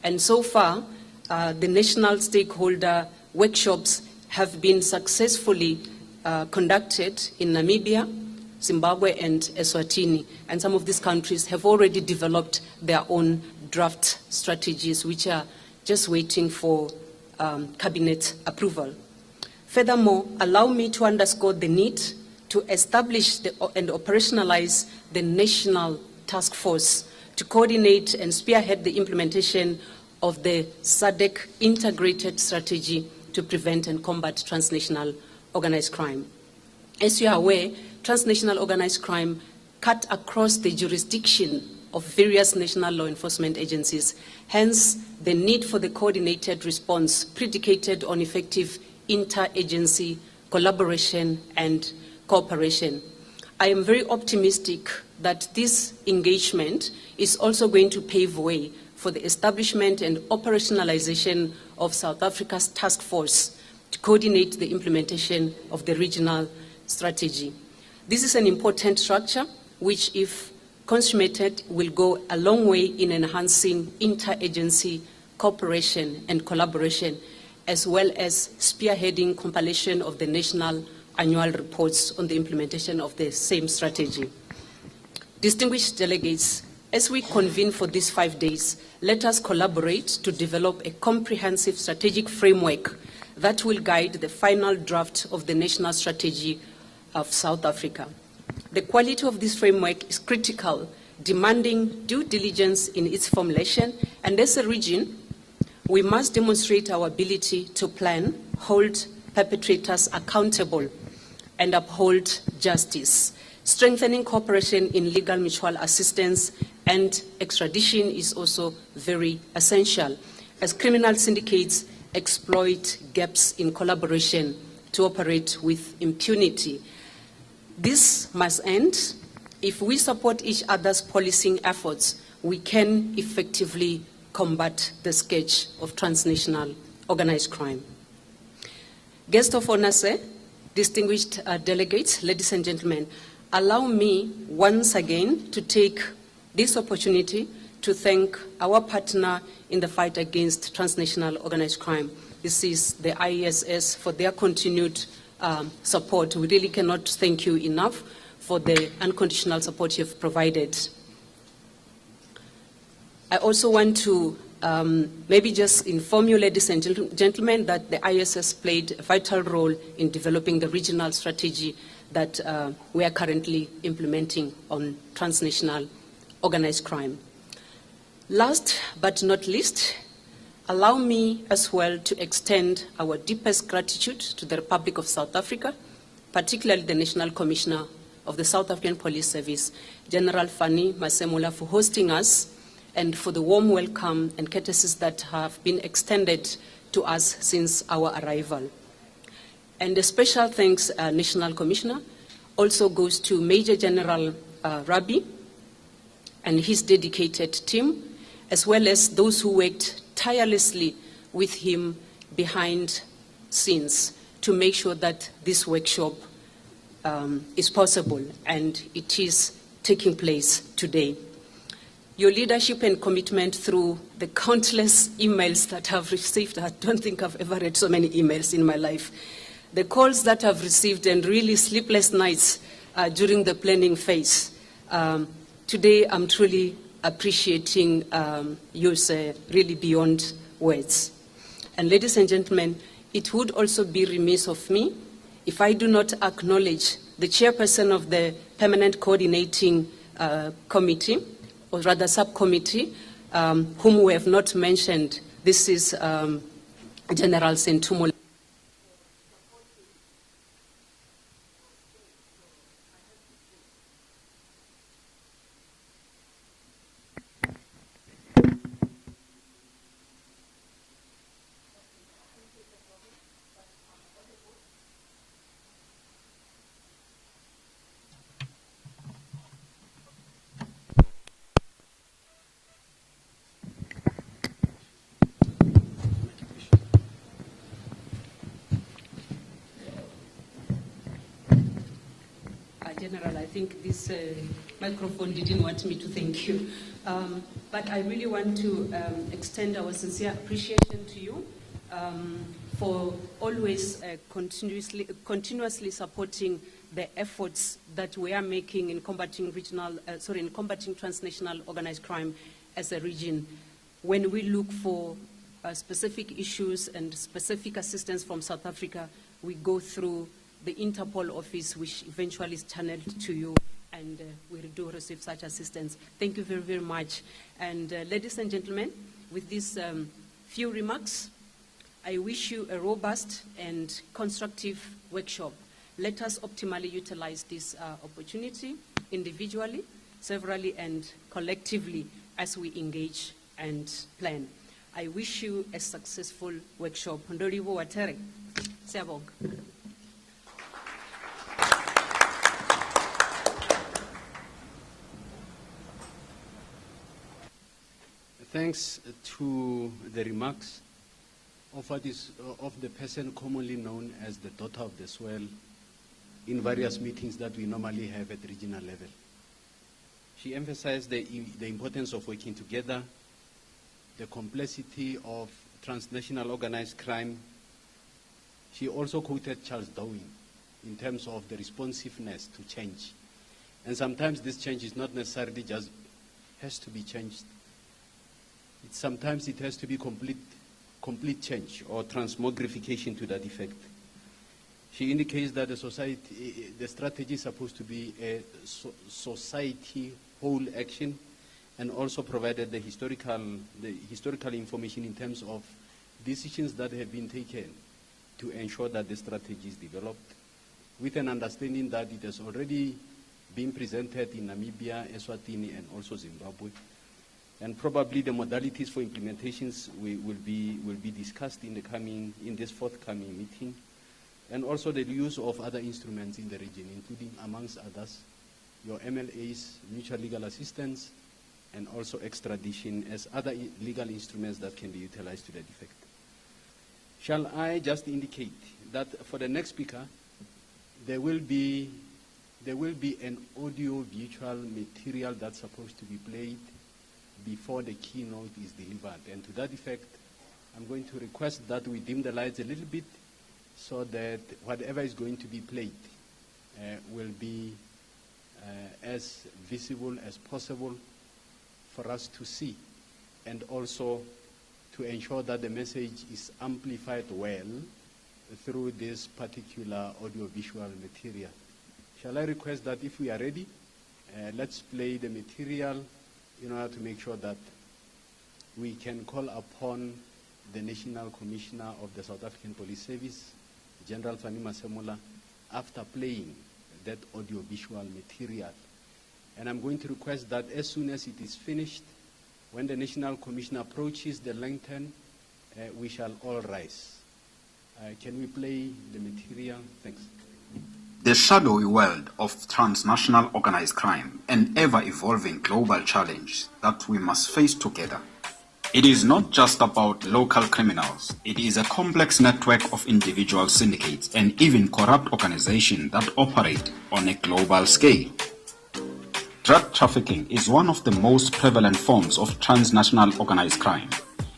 And so far, the national stakeholder workshops have been successfully conducted in Namibia, Zimbabwe, and Eswatini. And some of these countries have already developed their own draft strategies, which are just waiting for cabinet approval. Furthermore, allow me to underscore the need to establish and operationalize the national task force to coordinate and spearhead the implementation of the SADC integrated strategy to prevent and combat transnational organized crime. As you are aware, transnational organized crime cut across the jurisdiction of various national law enforcement agencies. Hence, the need for the coordinated response predicated on effective interagency collaboration and cooperation. I am very optimistic that this engagement is also going to pave way for the establishment and operationalization of South Africa's task force to coordinate the implementation of the regional strategy. This is an important structure which, if consummated, will go a long way in enhancing interagency cooperation and collaboration, as well as spearheading compilation of the national annual reports on the implementation of the same strategy. Distinguished delegates, as we convene for these 5 days, let us collaborate to develop a comprehensive strategic framework that will guide the final draft of the national strategy of South Africa. The quality of this framework is critical, demanding due diligence in its formulation, and as a region, we must demonstrate our ability to plan, hold perpetrators accountable, and uphold justice. Strengthening cooperation in legal mutual assistance and extradition is also very essential, as criminal syndicates exploit gaps in collaboration to operate with impunity. This must end. If we support each other's policing efforts, we can effectively combat the scourge of transnational organized crime. Guests of honor, sir, distinguished delegates, ladies and gentlemen, allow me once again to take this opportunity to thank our partner in the fight against transnational organized crime. This is the ISS for their continued support. We really cannot thank you enough for the unconditional support you've provided. I also want to maybe just inform you, ladies and gentlemen, that the ISS played a vital role in developing the regional strategy that we are currently implementing on transnational organized crime. Last but not least, allow me as well to extend our deepest gratitude to the Republic of South Africa, particularly the National Commissioner of the South African Police Service, General Fannie Masemola, for hosting us and for the warm welcome and courtesies that have been extended to us since our arrival. And a special thanks, National Commissioner, also goes to Major General Rabi and his dedicated team, as well as those who worked tirelessly with him behind scenes to make sure that this workshop is possible, and it is taking place today. Your leadership and commitment through the countless emails that I've received, I don't think I've ever read so many emails in my life, the calls that I've received, and really sleepless nights during the planning phase. Today, I'm truly appreciating you, sir, really beyond words. And ladies and gentlemen, it would also be remiss of me if I do not acknowledge the chairperson of the Permanent Coordinating Committee, or rather subcommittee, whom we have not mentioned. This is General Sentumo. General, I think this microphone didn't want me to thank you. But I really want to extend our sincere appreciation to you for always continuously supporting the efforts that we are making in combating transnational organized crime as a region. When we look for specific issues and specific assistance from South Africa, we go through the Interpol office, which eventually is channeled to you, and we do receive such assistance. Thank you very, very much. And ladies and gentlemen, with these few remarks, I wish you a robust and constructive workshop. Let us optimally utilize this opportunity individually, severally, and collectively as we engage and plan. I wish you a successful workshop. Ndolibo watere. Siyabonga. Thanks to the remarks of the person commonly known as the daughter of the soil in various meetings that we normally have at regional level. She emphasized the importance of working together, the complexity of transnational organized crime. She also quoted Charles Darwin in terms of the responsiveness to change. And sometimes this change is not necessarily just has to be changed. Sometimes it has to be complete change or transmogrification to that effect. She indicates that the strategy is supposed to be a society whole action, and also provided the historical information in terms of decisions that have been taken to ensure that the strategy is developed, with an understanding that it has already been presented in Namibia, Eswatini, and also Zimbabwe. And probably the modalities for implementations will be discussed in this forthcoming meeting, and also the use of other instruments in the region, including, amongst others, your MLAs, mutual legal assistance, and also extradition as other legal instruments that can be utilized to that effect. Shall I just indicate that for the next speaker, there will be an audio-visual material that's supposed to be played before the keynote is delivered. And to that effect, I'm going to request that we dim the lights a little bit so that whatever is going to be played will be as visible as possible for us to see, and also to ensure that the message is amplified well through this particular audio-visual material. Shall I request that if we are ready, let's play the material in order to make sure that we can call upon the National Commissioner of the South African Police Service, General Fannie Masemola, after playing that audio-visual material. And I'm going to request that as soon as it is finished, when the National Commissioner approaches the lectern, we shall all rise. Can we play the material? Thanks. The shadowy world of transnational organized crime, an ever-evolving global challenge that we must face together. It is not just about local criminals. It is a complex network of individual syndicates and even corrupt organizations that operate on a global scale. Drug trafficking is one of the most prevalent forms of transnational organized crime.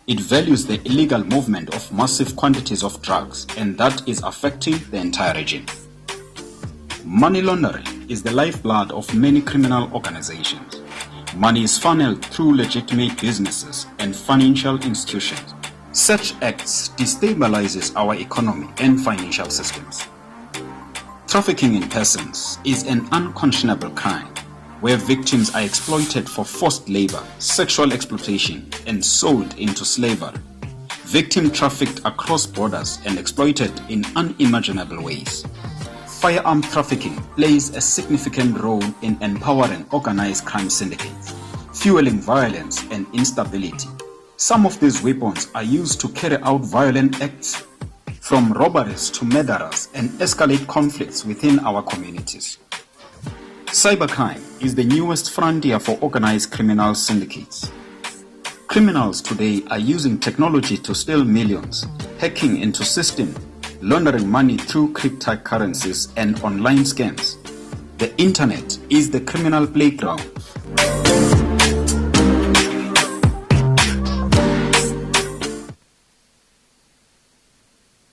It values the illegal movement of massive quantities of drugs, and that is affecting the entire region. Money laundering is the lifeblood of many criminal organizations. Money is funneled through legitimate businesses and financial institutions. Such acts destabilizes our economy and financial systems. Trafficking in persons is an unconscionable crime. where victims are exploited for forced labor, sexual exploitation, and sold into slavery. Victim trafficked across borders and exploited in unimaginable ways. Firearm trafficking plays a significant role in empowering organized crime syndicates, fueling violence and instability. Some of these weapons are used to carry out violent acts, from robberies to murderers, and escalate conflicts within our communities. Cybercrime is the newest frontier for organized criminal syndicates. Criminals today are using technology to steal millions, hacking into systems, laundering money through cryptocurrencies and online scams. The internet is the criminal playground.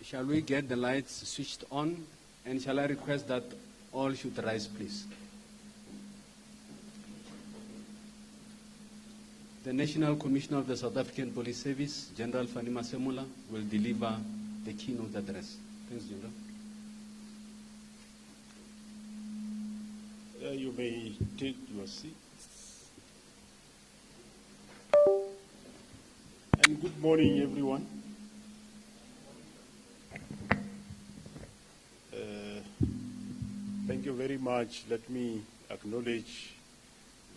Shall we get the lights switched on? And shall I request that all should rise, please? The National Commissioner of the South African Police Service, General Fannie Masemola, will deliver the keynote address. Thanks, General. You may take your seats. And good morning, everyone. Thank you very much. Let me acknowledge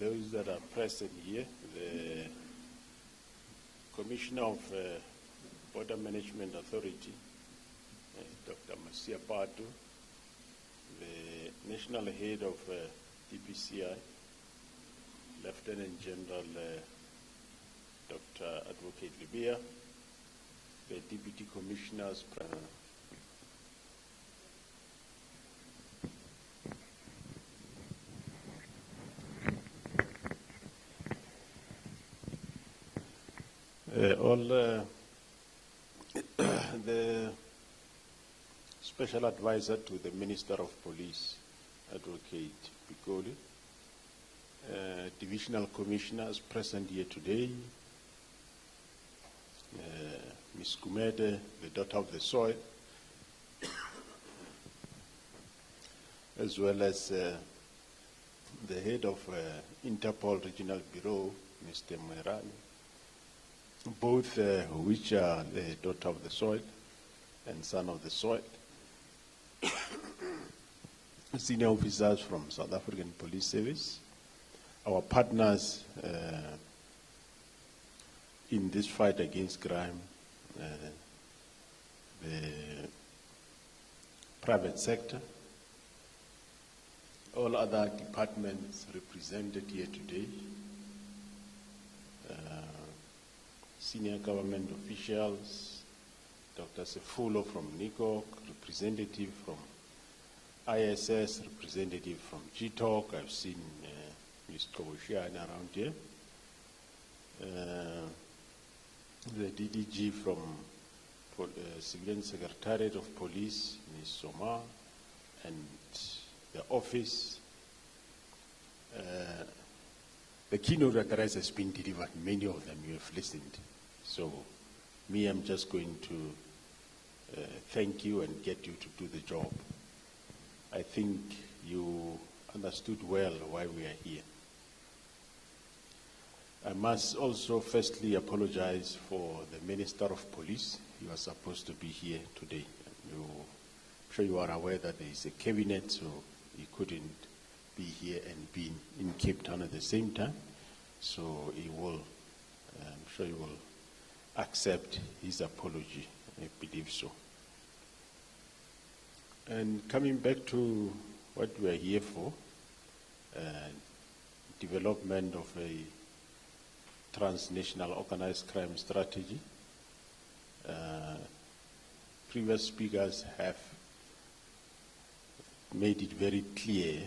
those that are present here. The Commissioner of Border Management Authority, Dr. Masia Patu, the National Head of DPCI, Lieutenant General Dr. Godfrey Lebeya, the Deputy Commissioners, the Special Advisor to the Minister of Police, Advocate Pikoli, Divisional Commissioners present here today, Ms. Gumede, the daughter of the soil, as well as the head of Interpol Regional Bureau, Mr. Moerane, both which are the daughter of the soil and son of the soil, senior officers from South African Police Service, our partners in this fight against crime, the private sector, all other departments represented here today, senior government officials, Dr. Sefulo from NICOC, representative from ISS, representative from GTOC. I've seen Ms. Koboshian around here. The DDG from Civilian Secretariat of Police, Ms. Soma, and the office. The keynote address has been delivered. Many of them you have listened. So, I'm just going to thank you and get you to do the job. I think you understood well why we are here. I must also firstly apologize for the Minister of Police. He was supposed to be here today. I'm sure you are aware that there is a cabinet, so he couldn't be here and be in Cape Town at the same time. So he will, I'm sure he will accept his apology. I believe so. And coming back to what we are here for, development of a transnational organized crime strategy. Previous speakers have made it very clear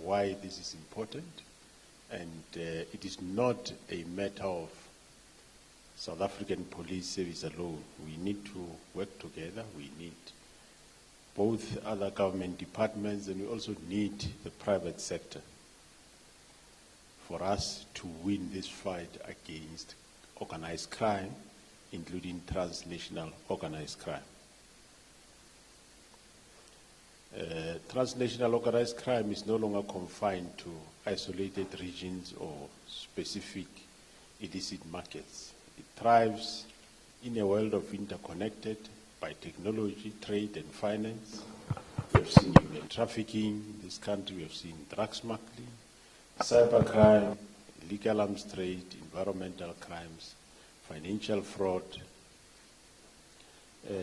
why this is important, and it is not a matter of South African Police Service alone. We need to work together. We need both other government departments, and we also need the private sector for us to win this fight against organized crime, including transnational organized crime. Transnational organized crime is no longer confined to isolated regions or specific illicit markets. It thrives in a world of interconnected by technology, trade, and finance. We have seen human trafficking in this country. We have seen drug smuggling, cybercrime, illegal arms trade, environmental crimes, financial fraud,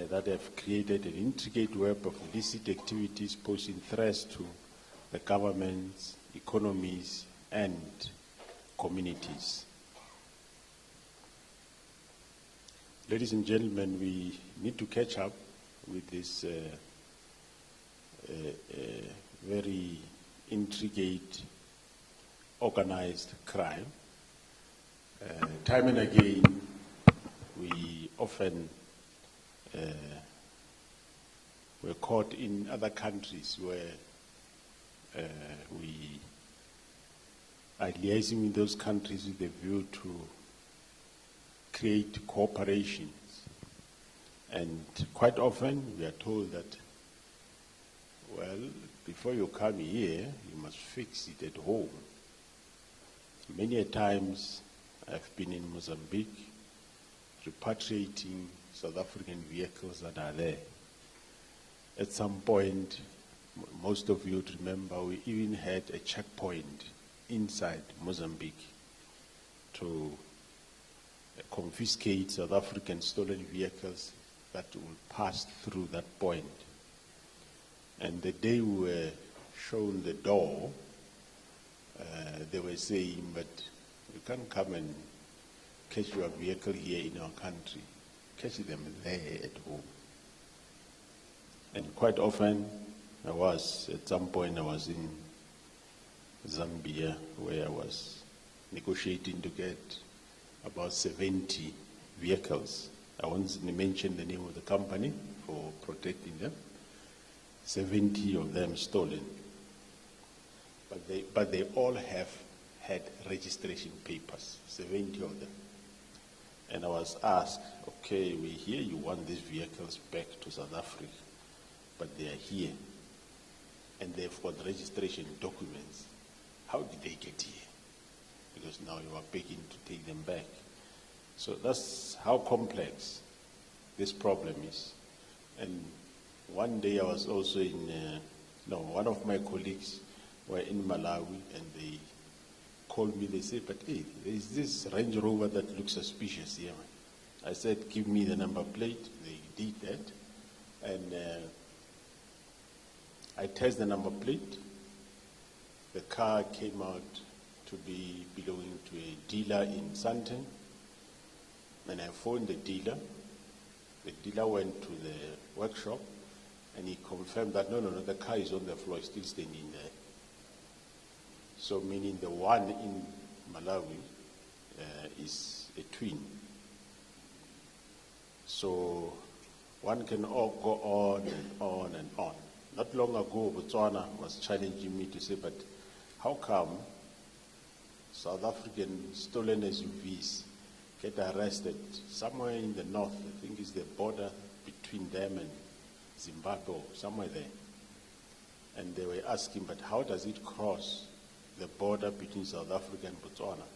that have created an intricate web of illicit activities posing threats to the governments, economies, and communities. Ladies and gentlemen, we need to catch up with this very intricate, organized crime. Time and again, we often were caught in other countries where we are liaising with those countries with a view to create cooperations. And quite often we are told that, well, before you come here, you must fix it at home. Many a times I've been in Mozambique repatriating South African vehicles that are there. At some point, most of you would remember, we even had a checkpoint inside Mozambique to confiscate South African stolen vehicles that will pass through that point. And the day we were shown the door, they were saying, but you can't come and catch your vehicle here in our country. Catch them there at home. And quite often, at some point I was in Zambia, where I was negotiating to get about 70 vehicles. I won't mention the name of the company for protecting them. 70 of them stolen. But they all have had registration papers, 70 of them. And I was asked, okay, we hear you want these vehicles back to South Africa, but they are here, and they've got registration documents. How did they get here? Because now you are begging to take them back. So that's how complex this problem is. And one day I was also one of my colleagues were in Malawi, and they called me, they said, but hey, there is this Range Rover that looks suspicious here. I said, give me the number plate. They did that. And I tested the number plate. The car came out to be belonging to a dealer in Sandton. And I phoned the dealer. The dealer went to the workshop, and he confirmed that, no, the car is on the floor, it's still standing there. So meaning the one in Malawi is a twin. So one can all go on and on and on. Not long ago, Botswana was challenging me to say, but how come South African stolen SUVs get arrested somewhere in the north? I think it's the border between them and Zimbabwe, somewhere there. And they were asking, but how does it cross the border between South Africa and Botswana?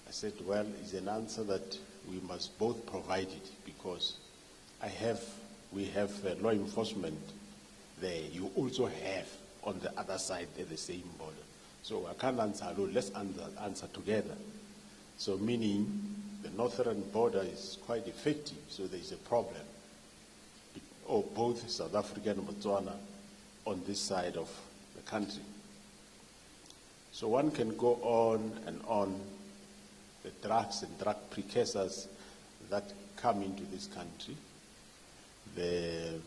I said, well, it's an answer that we must both provide it, because we have law enforcement there. You also have on the other side at the same border. So I can't answer alone, let's answer together. So meaning the northern border is quite effective, so there is a problem. Or both South Africa and Botswana on this side of the country. So one can go on and on. The drugs and drug precursors that come into this country, the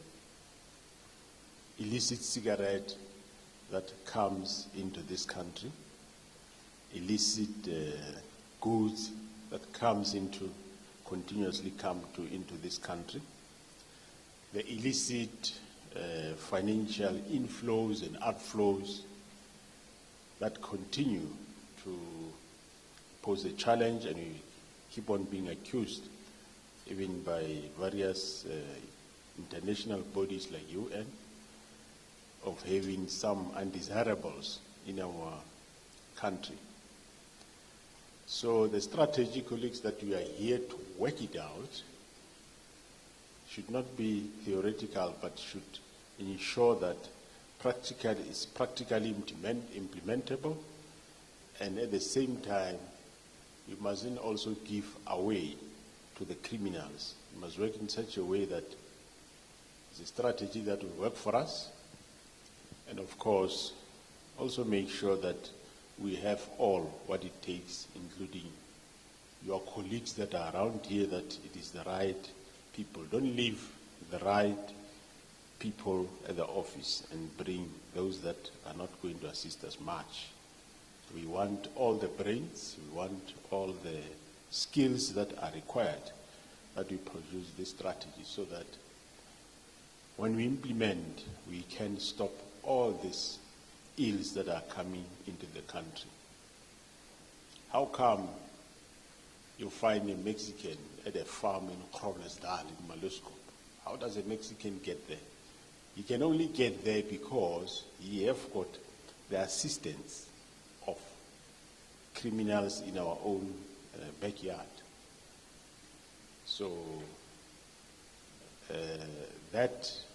illicit cigarette that comes into this country, illicit goods that continuously come into this country, the illicit financial inflows and outflows that continue to pose a challenge, and we keep on being accused, even by various international bodies like UN, of having some undesirables in our country. So the strategy, colleagues, that we are here to work it out should not be theoretical, but should ensure that it's practically implementable, and at the same time, you mustn't also give away to the criminals. You must work in such a way that it's a strategy that will work for us, and of course, also make sure that we have all what it takes, including your colleagues that are around here, that it is the right people. Don't leave the right people at the office and bring those that are not going to assist us much. We want all the brains, we want all the skills that are required, that we produce this strategy so that when we implement, we can stop all these ills that are coming into the country. How come you find a Mexican at a farm in Kronesdal in Malusco? How does a Mexican get there? He can only get there because he has got the assistance of criminals in our own backyard. So that is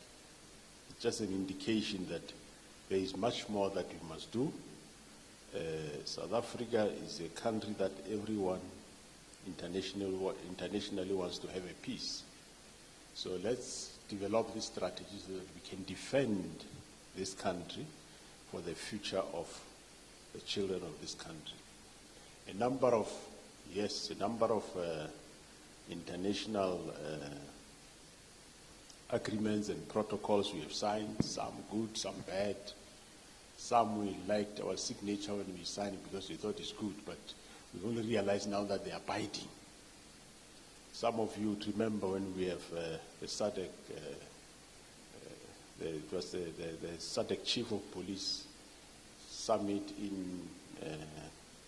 just an indication that there is much more that we must do. South Africa is a country that everyone internationally wants to have a peace. So let's develop this strategy so that we can defend this country for the future of the children of this country. A number of international agreements and protocols we have signed, some good, some bad. Some we liked our signature when we signed it because we thought it's good, but we only realize now that they are biting. Some of you remember when we have the SADC, it was the SADC Chief of Police Summit in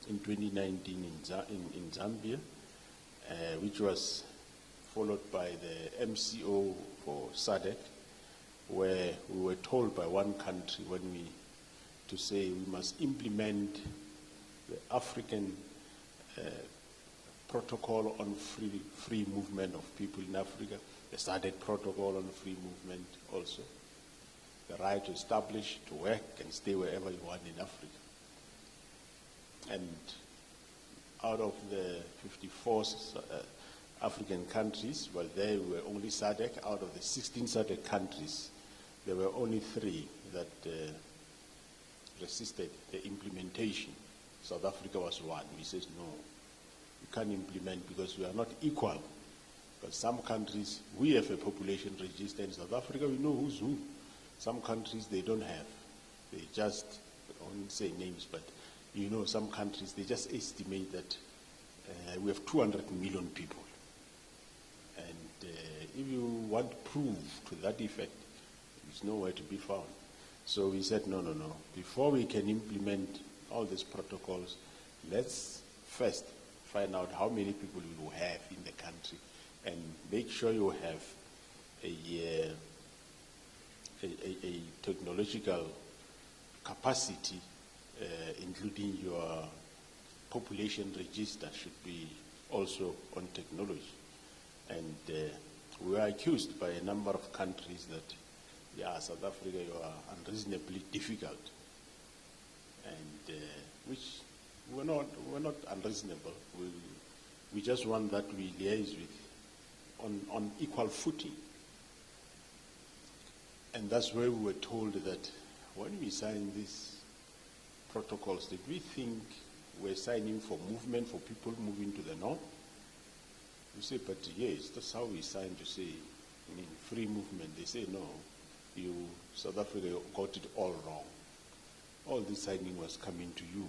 2019 in Zambia, which was followed by the MCO for SADC, where we were told by one country to say we must implement the African protocol on free movement of people in Africa, the SADC protocol on free movement also, the right to establish, to work and stay wherever you want in Africa. And out of the 54 African countries, well, there were only SADC. Out of the 16 SADC countries, there were only 3 that resisted the implementation. South Africa was one. We said, no, you can't implement because we are not equal. But some countries, we have a population register. In South Africa, we know who's who. Some countries, they don't have. They just, I won't say names, but you know, some countries, they just estimate that we have 200 million people. And if you want proof to that effect, it's nowhere to be found. So we said, no. Before we can implement all these protocols, let's first find out how many people we will have in the country and make sure you have a technological capacity, including your population register should be also on technology. And we were accused by a number of countries that, yeah, South Africa, you are unreasonably difficult. And which we're not unreasonable. We just want that we liaise with on equal footing. And that's where we were told that when we signed these protocols, did we think we're signing for movement, for people moving to the north? We say, but yes, that's how we signed to say, I mean, free movement. They say, no, South Africa got it all wrong. All this signing was coming to you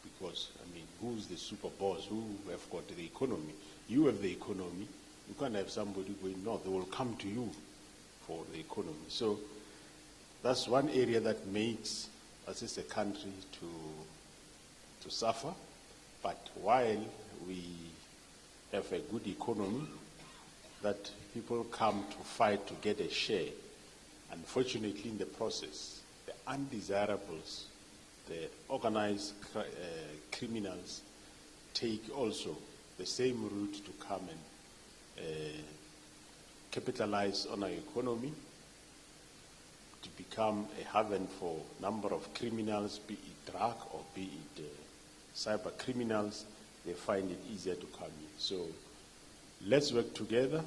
because, I mean, who's the super boss? Who have got the economy? You have the economy. You can't have somebody going, no, they will come to you for the economy. So that's one area that makes us as a country to suffer. But while we have a good economy, that people come to fight to get a share, unfortunately in the process, undesirables, the organized criminals take also the same route to come and capitalize on our economy, to become a haven for a number of criminals, be it drug or be it cyber criminals. They find it easier to come in. So let's work together.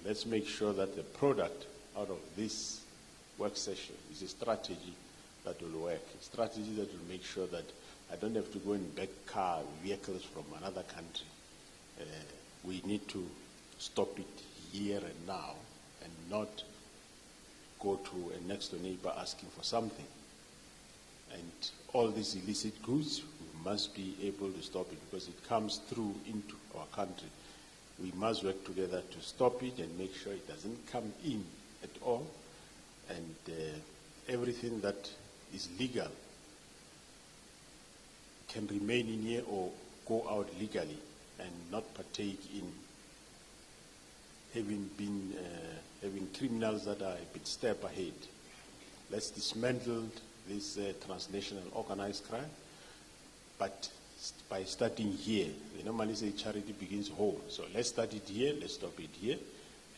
Let's make sure that the product out of this work session is a strategy that will work, a strategy that will make sure that I don't have to go and back vehicles from another country. We need to stop it here and now and not go to a next door neighbor asking for something. And all these illicit goods, we must be able to stop it because it comes through into our country. We must work together to stop it and make sure it doesn't come in at all. And everything that is legal can remain in here or go out legally and not partake in having criminals that are a bit step ahead. Let's dismantle this transnational organized crime, but by starting here. They normally say charity begins home. So let's start it here, let's stop it here.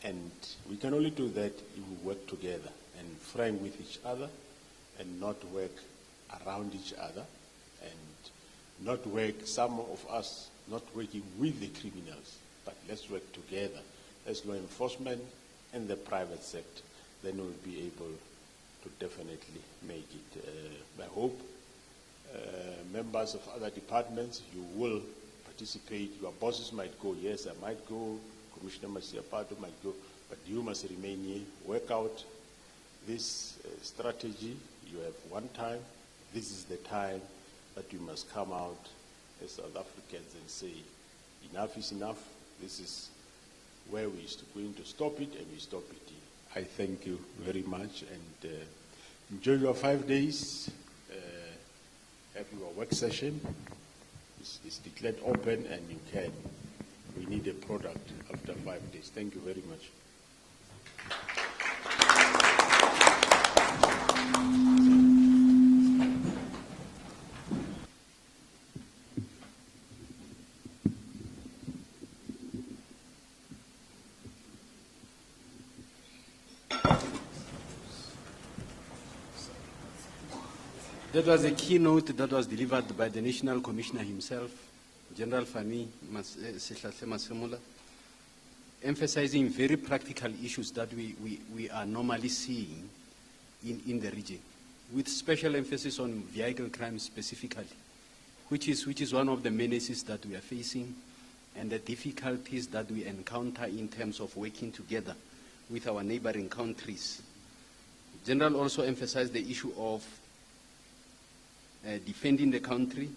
And we can only do that if we work together and frank with each other and not work around each other and not work, some of us not working with the criminals, but let's work together as law enforcement and the private sector. Then we'll be able to definitely make it. I hope members of other departments, you will participate. Your bosses might go, yes, I might go, Commissioner Masiapato might go, but you must remain here, work out this strategy. You have one time. This is the time that you must come out as South Africans and say, enough is enough. This is where we're going to stop it, and we stop it here. I thank you very much, and enjoy your 5 days. Have your work session. It's declared open, and you can. We need a product after 5 days. Thank you very much. That was a keynote that was delivered by the National Commissioner himself, General Fannie Masemola, emphasizing very practical issues that we are normally seeing in the region, with special emphasis on vehicle crime specifically, which is one of the menaces that we are facing and the difficulties that we encounter in terms of working together with our neighboring countries. General also emphasized the issue of defending the country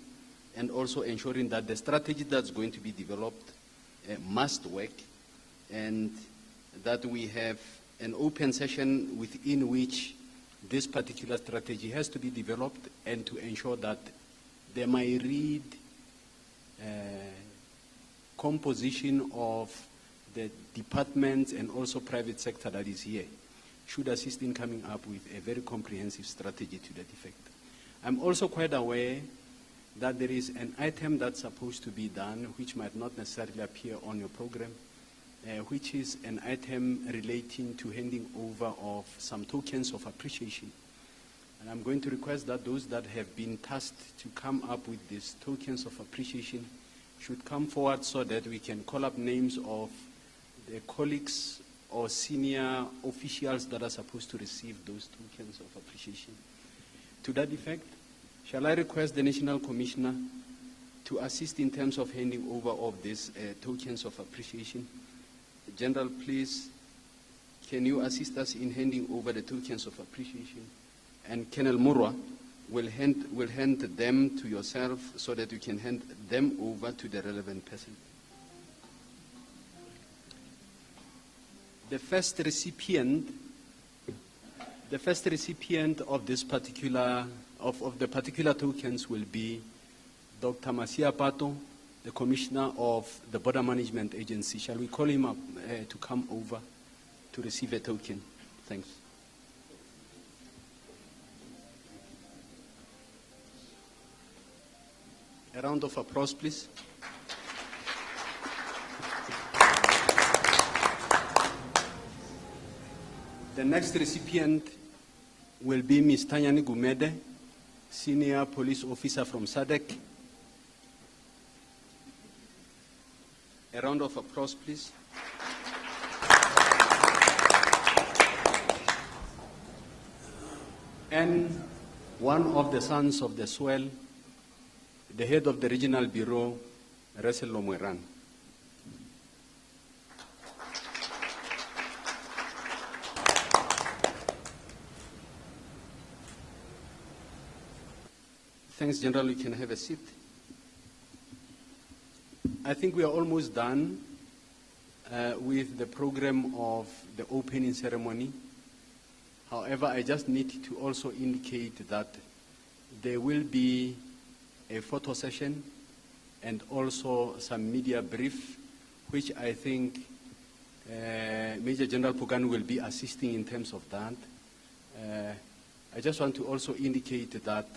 and also ensuring that the strategy that's going to be developed must work, and that we have an open session within which this particular strategy has to be developed, and to ensure that the myriad composition of the departments and also private sector that is here should assist in coming up with a very comprehensive strategy to that effect. I'm also quite aware that there is an item that's supposed to be done which might not necessarily appear on your program, which is an item relating to handing over of some tokens of appreciation. And I'm going to request that those that have been tasked to come up with these tokens of appreciation should come forward so that we can call up names of the colleagues or senior officials that are supposed to receive those tokens of appreciation. To that effect, shall I request the National Commissioner to assist in terms of handing over of these tokens of appreciation? General, please, can you assist us in handing over the tokens of appreciation? And Colonel Murwa will hand them to yourself so that you can hand them over to the relevant person. The first recipient of this particular of the particular tokens will be Dr. Masiapato, the Commissioner of the Border Management Agency. Shall we call him up to come over to receive a token? Thanks. A round of applause, please. The next recipient will be Ms. Tanyani Gumede, Senior Police Officer from SADC. A round of applause, please. And one of the sons of the swell, the head of the regional bureau, Sello Moerane. Thanks, General. You can have a seat. I think we are almost done with the program of the opening ceremony. However, I just need to also indicate that there will be a photo session and also some media brief, which I think Major General Pugani will be assisting in terms of that. I just want to also indicate that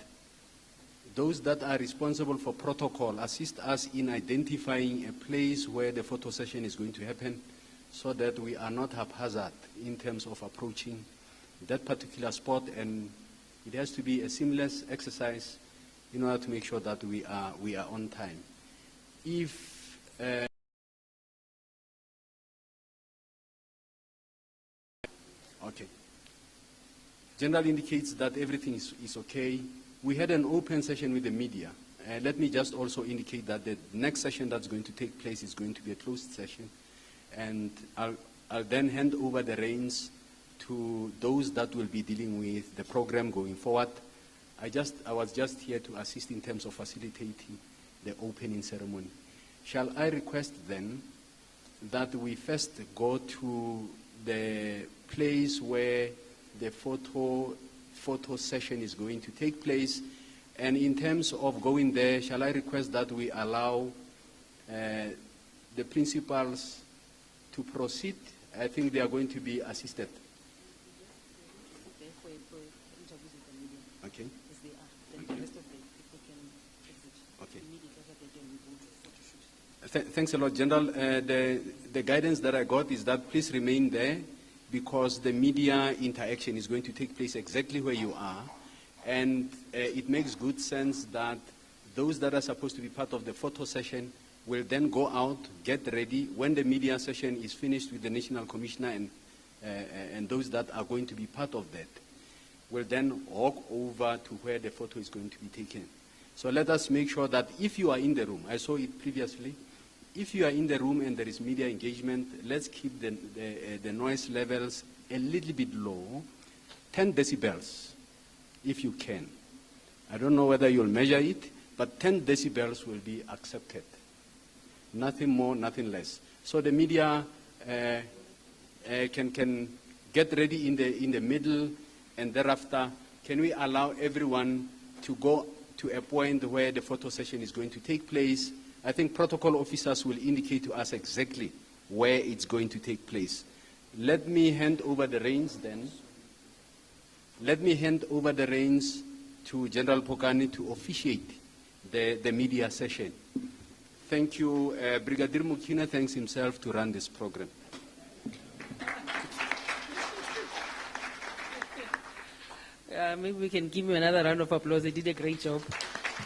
those that are responsible for protocol assist us in identifying a place where the photo session is going to happen so that we are not haphazard in terms of approaching that particular spot, and it has to be a seamless exercise in order to make sure that we are on time. If okay. General indicates that everything is okay. We had an open session with the media. Let me just also indicate that the next session that's going to take place is going to be a closed session. And I'll then hand over the reins to those that will be dealing with the program going forward. I was just here to assist in terms of facilitating the opening ceremony. Shall I request then that we first go to the place where the photo session is going to take place, and in terms of going there, shall I request that we allow the principals to proceed? I think they are going to be assisted. Okay. Okay. Thanks a lot, General. The guidance that I got is that please remain there, because the media interaction is going to take place exactly where you are. And it makes good sense that those that are supposed to be part of the photo session will then go out, get ready. When the media session is finished with the National Commissioner and those that are going to be part of that will then walk over to where the photo is going to be taken. So let us make sure that if you are in the room, I saw it previously, if you are in the room and there is media engagement, let's keep the noise levels a little bit low, 10 decibels, if you can. I don't know whether you'll measure it, but 10 decibels will be accepted. Nothing more, nothing less. So the media can get ready in the middle, and thereafter, can we allow everyone to go to a point where the photo session is going to take place? I think protocol officers will indicate to us exactly where it's going to take place. Let me hand over the reins then. Let me hand over the reins to General Pugani to officiate the media session. Thank you. Brigadier Mukina thanks himself to run this program. Maybe we can give him another round of applause. He did a great job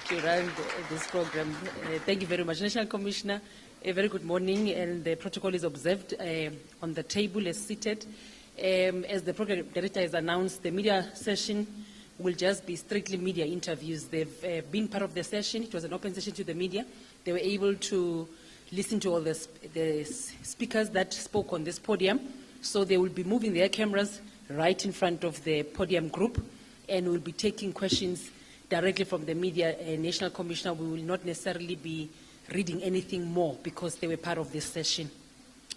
to run this program. Thank you very much. National Commissioner, a very good morning, and the protocol is observed on the table as seated. As the program director has announced, the media session will just be strictly media interviews. They've been part of the session. It was an open session to the media. They were able to listen to all the speakers that spoke on this podium. So they will be moving their cameras right in front of the podium group, and we'll be taking questions directly from the media. National Commissioner, we will not necessarily be reading anything more because they were part of this session.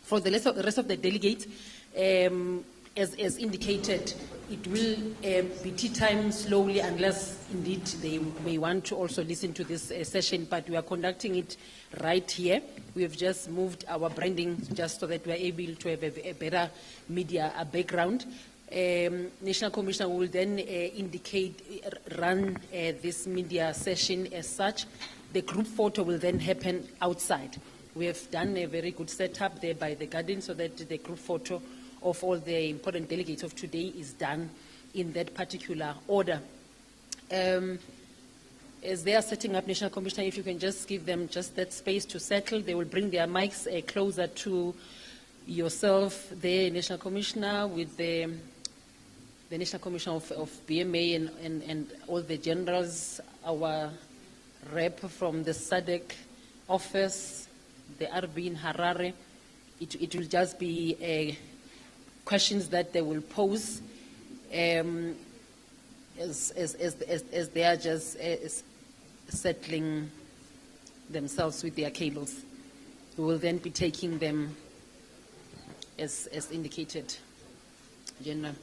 For the rest of the delegates, as indicated, it will be tea time slowly, unless indeed they may want to also listen to this session, but we are conducting it right here. We have just moved our branding just so that we are able to have a better media background. National Commissioner will then run this media session as such, The group photo will then happen outside. We have done a very good setup there by the garden so that the group photo of all the important delegates of today is done in that particular order. As they are setting up, National Commissioner, if you can just give them just that space to settle, they will bring their mics closer to yourself, the National Commissioner, with the National Commissioner of BMA and all the generals, our rep from the SADC office, the RB in Harare. It will just be questions that they will pose as they are just settling themselves with their cables. We will then be taking them as indicated. General.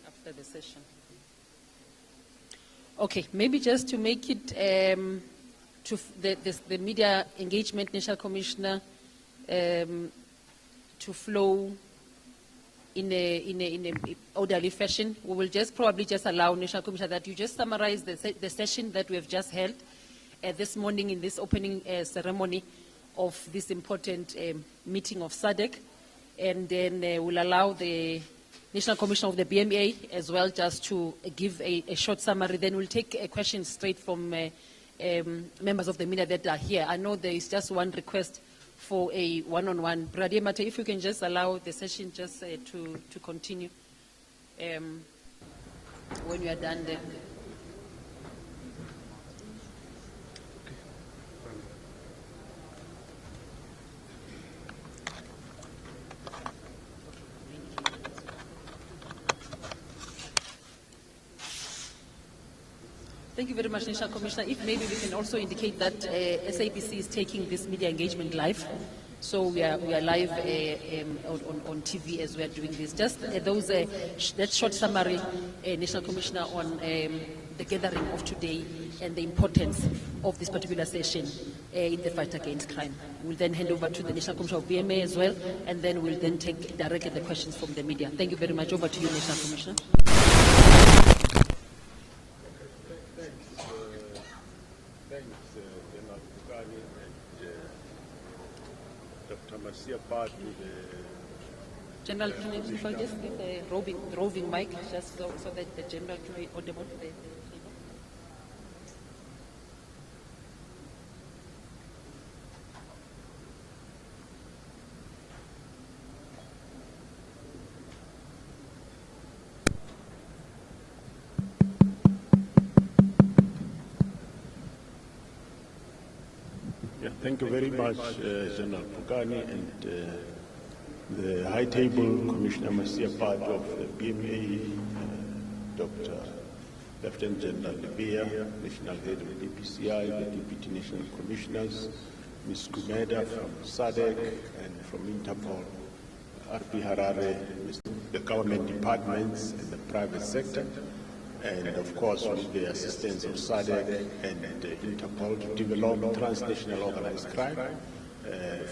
After the session. Okay, maybe just to make it to the media engagement, National Commissioner, to flow in a orderly fashion, we will just probably just allow National Commissioner that you just summarize the session that we have just held this morning in this opening ceremony of this important meeting of SADC, and then we'll allow the National Commissioner of the BMA as well just to give a short summary. Then we'll take a question straight from members of the media that are here. I know there is just one request for a one-on-one. Brigadier Mate, if you can just allow the session just to continue when you are done there. Thank you very much, National Commissioner. If maybe we can also indicate that SAPC is taking this media engagement live. So we are live on TV as we are doing this. Just that short summary, National Commissioner, on the gathering of today and the importance of this particular session in the fight against crime. We'll then hand over to the National Commissioner of BMA as well, and then we'll then take directly the questions from the media. Thank you very much. Over to you, National Commissioner. General, if I just give the roving mic, just so that the general can be audible. Thank you very much, General Pukani, and the High Table Commissioner Masia, part of the BMA, Dr. Lieutenant General Lebeya, National Head of DPCI, the Deputy National Commissioners, Ms. Gumede from SADC, and from INTERPOL, RP Harare, the government departments and the private sector, and of course with the assistance of SADC and INTERPOL to develop transnational organized crime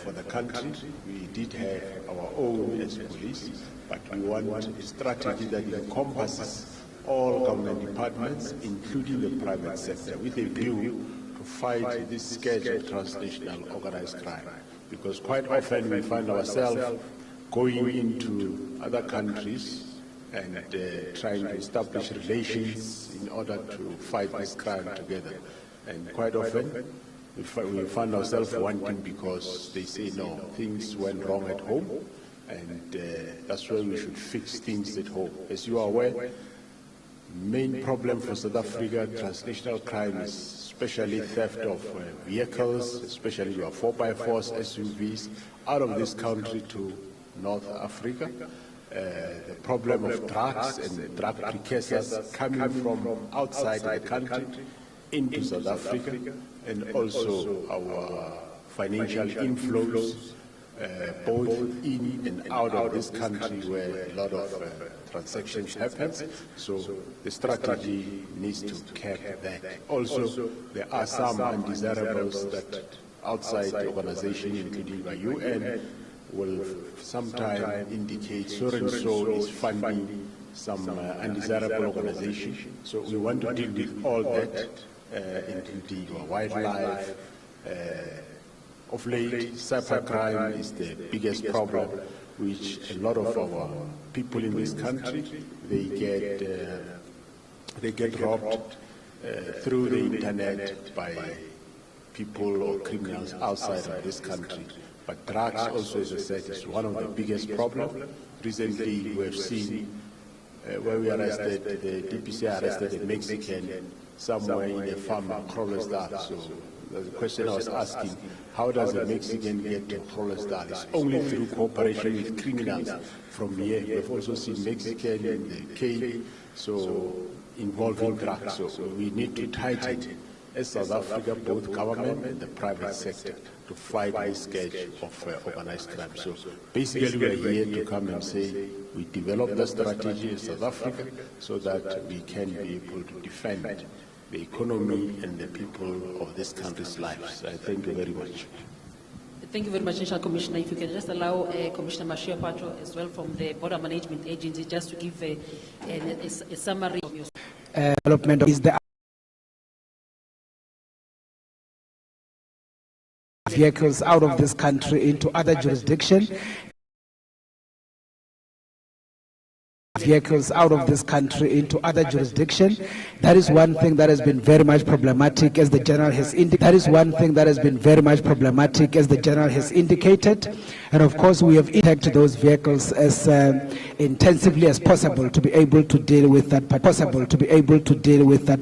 for the country. We did have our own as police, but we want a strategy that encompasses all government departments, including the private sector, with a view to fight this scourge of transnational organized crime. Because quite often we find ourselves going into other countries and trying to establish relations in order to fight this crime together. And quite often we find ourselves wanting because they say, no, things went wrong at home, and that's why we should fix things at home. As you are aware, main problem for South Africa, transnational crime, is especially theft of vehicles, especially your 4x4s, SUVs, out of this country to North Africa. The problem of drugs and drug precursors coming from outside the country into South Africa, and also our financial inflows both in and out of this country where a lot of transactions happen. So the strategy needs to cap that. Also, there are some undesirables that outside the organization, including by UN, will sometime indicate so-and-so is funding some undesirable organization. So we want to deal with all that, including wildlife. Of late, cybercrime is the biggest problem, which a lot of our people in this country, they get robbed through the internet by people or criminals outside of this country. But drugs also, as I said, is one of the biggest problems. Recently, we have seen where we arrested, the DPCI arrested a Mexican somewhere in a farm across that. So the question I was asking, how does a Mexican get to Prolestar? It's only through cooperation with criminals from here. We've also seen Mexican in the Cape, so involving drugs. So we need to tighten, as South Africa, both government and the private sector, to fight this scourge of organized crime. So basically we are here to come and say we develop the strategy in South Africa so that we can be able to defend the economy and the people of this country's lives. I thank you very much. Thank you very much, National Commissioner. If you can just allow Commissioner Mashiapato as well from the Border Management Agency just to give a summary of your development is the vehicles out of this country into other jurisdictions. Vehicles out of this country into other jurisdictions. That is one thing that has been very much problematic, as the General has indicated. That is one thing that has been very much problematic, as the General has indicated. And of course, we have impacted those vehicles as intensively as possible to be able to deal with that.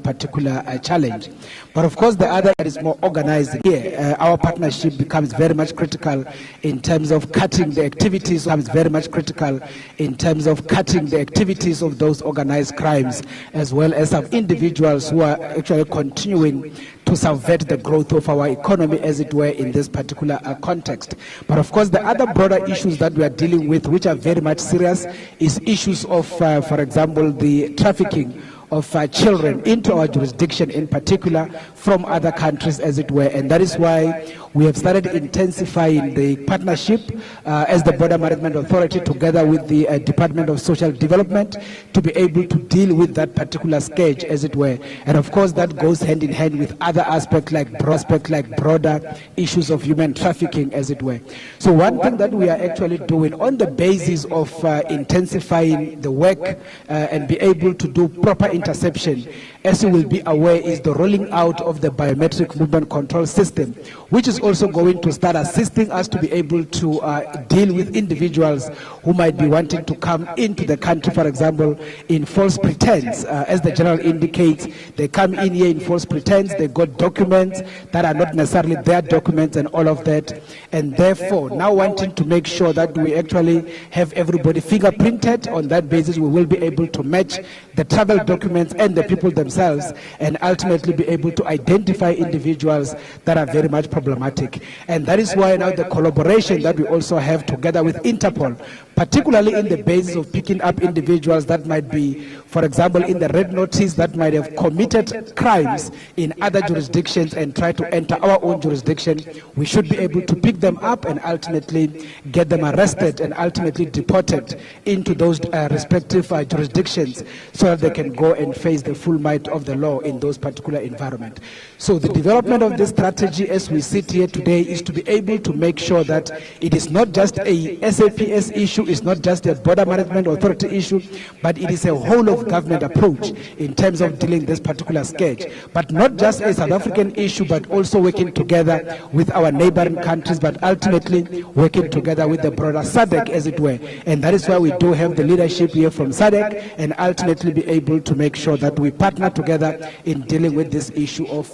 Particular challenge. But of course, the other that is more organized here. Our partnership becomes very much critical in terms of cutting the activities. Becomes very much critical in terms of cutting the activities of those organized crimes, as well as of individuals who are actually continuing to subvert the growth of our economy, as it were, in this particular context. But of course, the other broader issues that we are dealing with, which are very much serious, is issues of, for example, the trafficking of children into our jurisdiction, in particular from other countries, as it were. And that is why we have started intensifying the partnership as the Border Management Authority, together with the Department of Social Development, to be able to deal with that particular scourge, as it were. And of course, that goes hand in hand with other aspects like broader issues of human trafficking, as it were. So one thing that we are actually doing on the basis of intensifying the work and be able to do proper interception, as you will be aware, is the rolling out of the biometric movement control system, which is also going to start assisting us to be able to deal with individuals who might be wanting to come into the country, for example, in false pretense. As the General indicates, they come in here in false pretense, they got documents that are not necessarily their documents and all of that, and therefore now wanting to make sure that we actually have everybody fingerprinted. On that basis, we will be able to match the travel documents and the people themselves, and ultimately be able to identify individuals that are very much problematic. And that is why now the collaboration that we also have together with Interpol, particularly in the basis of picking up individuals that might be, for example, in the red notice, that might have committed crimes in other jurisdictions and try to enter our own jurisdiction. We should be able to pick them up and ultimately get them arrested and ultimately deported into those respective jurisdictions, so that they can go and face the full might of the law in those particular environments. So the development of this strategy, as we sit here today, is to be able to make sure that it is not just a SAPS issue, it's not just a Border Management Authority issue, but it is a whole of government approach in terms of dealing this particular scourge. But not just a South African issue, but also working together with our neighboring countries, but ultimately working together with the broader SADC, as it were. And that is why we do have the leadership here from SADC, and ultimately be able to make sure that we partner together in dealing with this issue of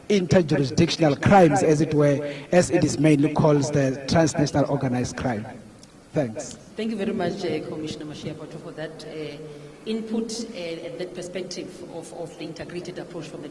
interjurisdictional crimes, as it were, as it is mainly called the transnational organized crime. Thanks. Thank you very much, Commissioner Mashiapato, for that input and that perspective of the integrated approach from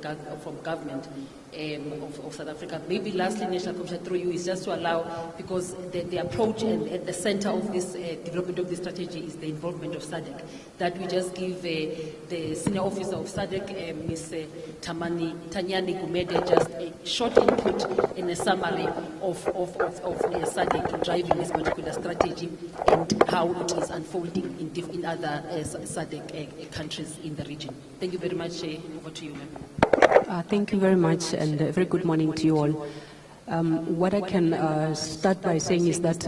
government of South Africa. Maybe lastly, National Commission, through you, is just to allow, because the approach and at the center of this development of this strategy is the involvement of SADC, that we just give the senior officer of SADC, Ms. Tanyani Gumede, just a short input in a summary of SADC driving this particular strategy and how it is unfolding in other SADC countries in the region. Thank you very much. Over to you, ma'am. Thank you very much, and a very good morning to you all. What I can start by saying is that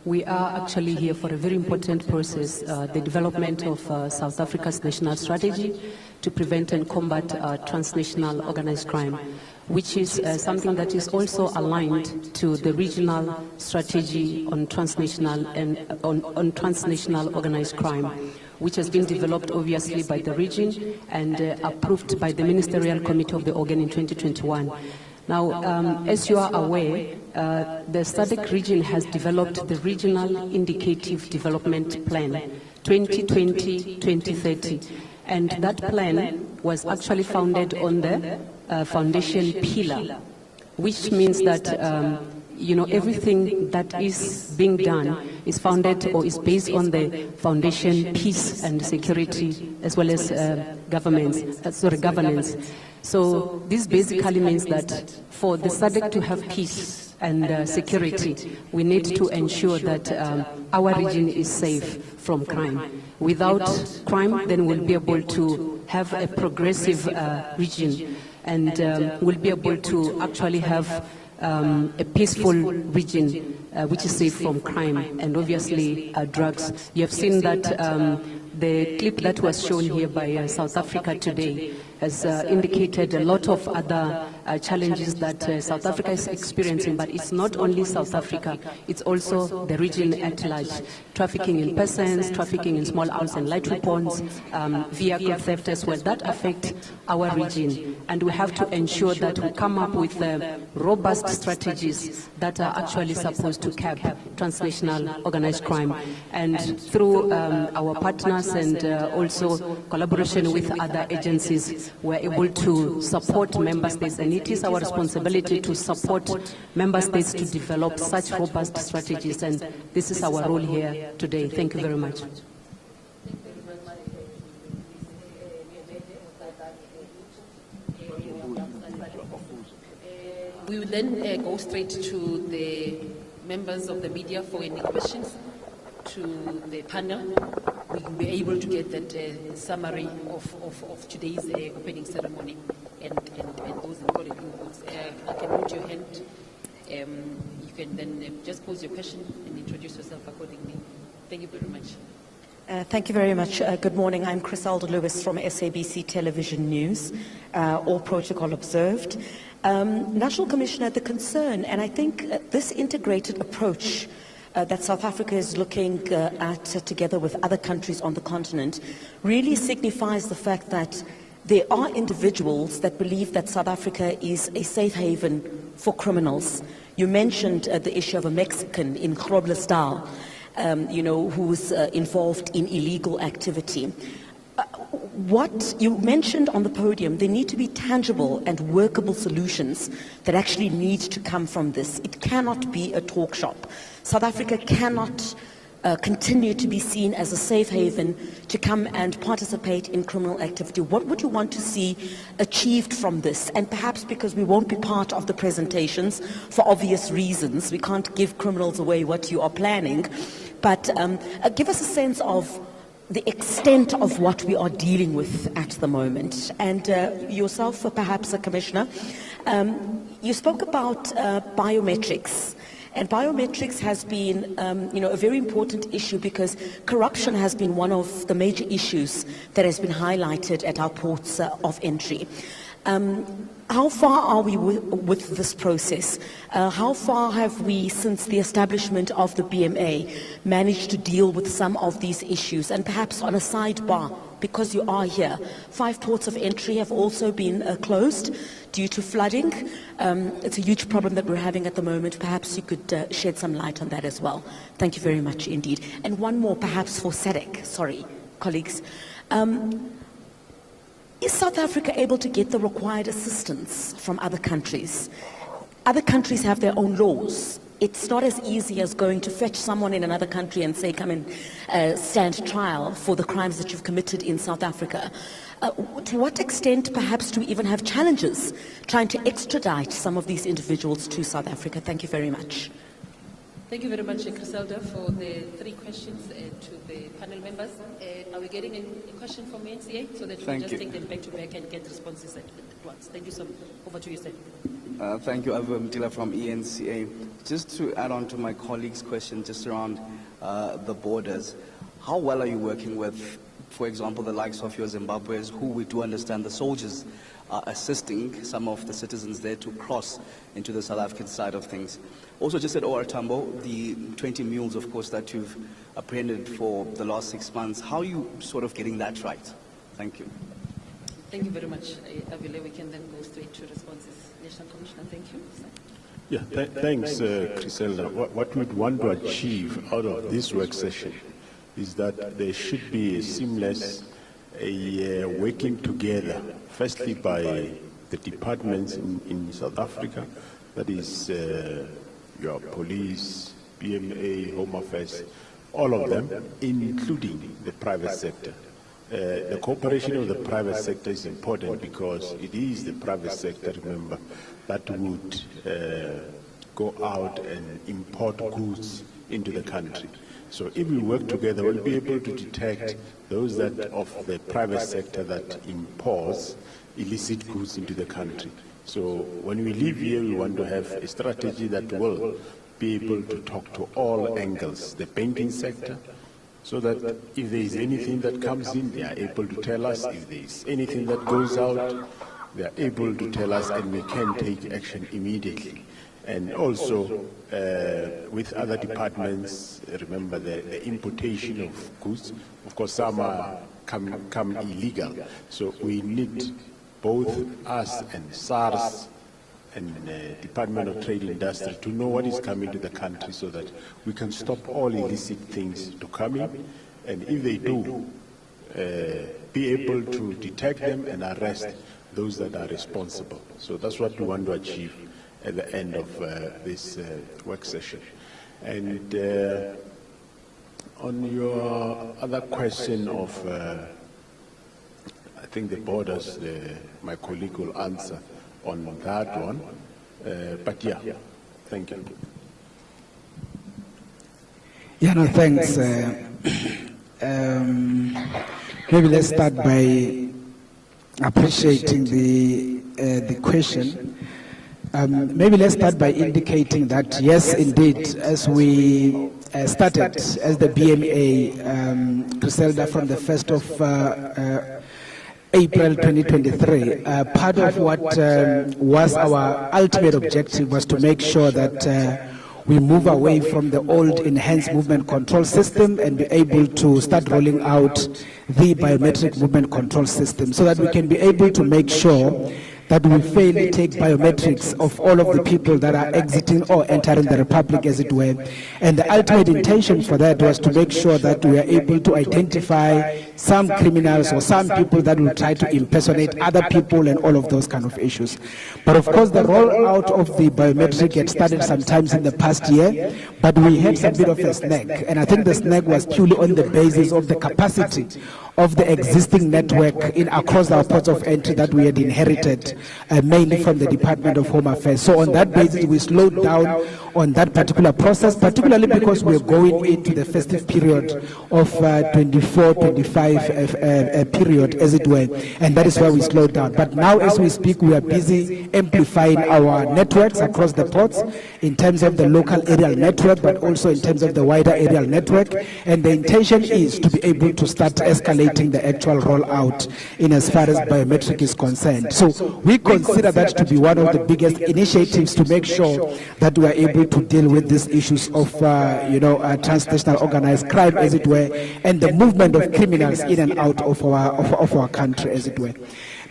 we are actually here for a very important process, the development of South Africa's national strategy to prevent and combat transnational organized crime, which is something that is also aligned to the regional strategy on transnational and on transnational organized crime, which has been developed obviously by the region and approved by the Ministerial Committee of the Organ in 2021. Now, as you are aware, the SADC region has developed the Regional Indicative Development Plan 2020-2030, and that plan was actually founded on the foundation pillar, which means that everything that is being done is founded or is based on the foundation peace and security, as well as governance. So this basically means that for the SADC to have peace and security, we need to ensure that our region is safe from crime. Without crime, then we'll be able to have a progressive region, and we'll be able to actually have a peaceful region which is safe from crime and obviously drugs. You have seen that the clip that was shown here by South Africa today has indicated a lot of other challenges that South Africa is experiencing, but it's not only South Africa, it's also the region at large. Trafficking in persons, trafficking in small arms and light weapons, vehicle theft as well, that affect our region. And we have to ensure that we come up with robust strategies that are actually supposed to cap transnational organized crime. And through our partners and also collaboration with other agencies, we're able to support member states, and it is our responsibility to support member states to develop such robust strategies, and this is our role here today. Thank you very much. We will then go straight to the members of the media for any questions to the panel. We will be able to get that summary of today's opening ceremony and those important inputs. You can put your hand. You can then just pose your question and introduce yourself accordingly. Thank you very much. Thank you very much. Good morning. I'm Criselda Lewis from SABC Television News. All protocol observed. National Commissioner, the concern, and I think this integrated approach that South Africa is looking at together with other countries on the continent really signifies the fact that there are individuals that believe that South Africa is a safe haven for criminals. You mentioned the issue of a Mexican in Groblersdal, who's involved in illegal activity. What you mentioned on the podium, there need to be tangible and workable solutions that actually need to come from this. It cannot be a talk shop. South Africa cannot continue to be seen as a safe haven to come and participate in criminal activity. What would you want to see achieved from this? And perhaps because we won't be part of the presentations for obvious reasons, we can't give criminals away what you are planning, but give us a sense of the extent of what we are dealing with at the moment. And yourself, perhaps, Commissioner, you spoke about biometrics. And biometrics has been, a very important issue because corruption has been one of the major issues that has been highlighted at our ports of entry. How far are we with this process? How far have we, since the establishment of the BMA, managed to deal with some of these issues? And perhaps on a sidebar, because you are here, 5 ports of entry have also been closed due to flooding. It's a huge problem that we're having at the moment. Perhaps you could shed some light on that as well. Thank you very much indeed. And one more, perhaps for SADC, sorry, colleagues. Is South Africa able to get the required assistance from other countries? Other countries have their own laws. It's not as easy as going to fetch someone in another country and say, come and stand trial for the crimes that you've committed in South Africa. To what extent, perhaps, do we even have challenges trying to extradite some of these individuals to South Africa? Thank you very much. Thank you very much, Griselda, for the 3 questions to the panel members. Are we getting a question from NCA so that we can just take them back to back and get responses at once? Thank you so much. Over to you, sir. Thank you, Avu Mtila from ENCA. Just to add on to my colleague's question just around the borders, how well are you working with, for example, the likes of your Zimbabweans, who we do understand the soldiers are assisting some of the citizens there to cross into the South African side of things? Also, just at OR Tambo, the 20 mules, of course, that you've apprehended for the last 6 months, how are you sort of getting that right? Thank you. Thank you very much, Avile. We can then go straight to responses. National Commissioner, thank you. Yeah, thanks, Griselda. What we'd want to achieve out of this work session is that there should be a seamless working together, firstly by the departments in South Africa, that is your police, BMA, Home Affairs, all of them, including the private sector. The cooperation of the private sector is important because it is the private sector, remember, that would go out and import goods into the country. So if we work together, we'll be able to detect those that of the private sector that imports illicit goods into the country. So when we leave here, we want to have a strategy that will be able to talk to all angles, the banking sector, so that if there is anything that comes in, they are able to tell us. If there is anything that goes out, they are able to tell us, and we can take action immediately. And also with other departments, remember the importation of goods. Of course, some come illegal. So we need both us and SARS and Department of Trade and Industry to know what is coming to the country so that we can stop all illicit things to come in. And if they do, be able to detect them and arrest those that are responsible. So that's what we want to achieve at the end of this work session. And on your other question of, I think the borders, my colleague will answer on that one. But yeah, thank you. Yeah, no, thanks. Maybe let's start by appreciating the question. Maybe let's start by indicating that, yes, indeed, as we started as the BMA, Griselda, from the 1st of April 2023, part of what was our ultimate objective was to make sure that we move away from the old enhanced movement control system and be able to start rolling out the biometric movement control system so that we can be able to make sure that we fairly take biometrics of all of the people that are exiting or entering the Republic, as it were. And the ultimate intention for that was to make sure that we are able to identify some criminals or some people that will try to impersonate other people and all of those kind of issues. But of course, the rollout of the biometric had started sometimes in the past year, but we had some bit of a snag. And I think the snag was purely on the basis of the capacity of the existing network across our ports of entry that we had inherited, mainly from the Department of Home Affairs. So on that basis, we slowed down on that particular process, particularly because we're going into the festive period of 24-25 period, as it were, and that is why we slowed down. But now, as we speak, we are busy amplifying our networks across the ports in terms of the local aerial network, but also in terms of the wider aerial network. And the intention is to be able to start escalating the actual rollout in as far as biometric is concerned. So we consider that to be one of the biggest initiatives to make sure that we are able to deal with these issues of transnational organized crime, as it were, and the movement of criminals in and out of our country, as it were.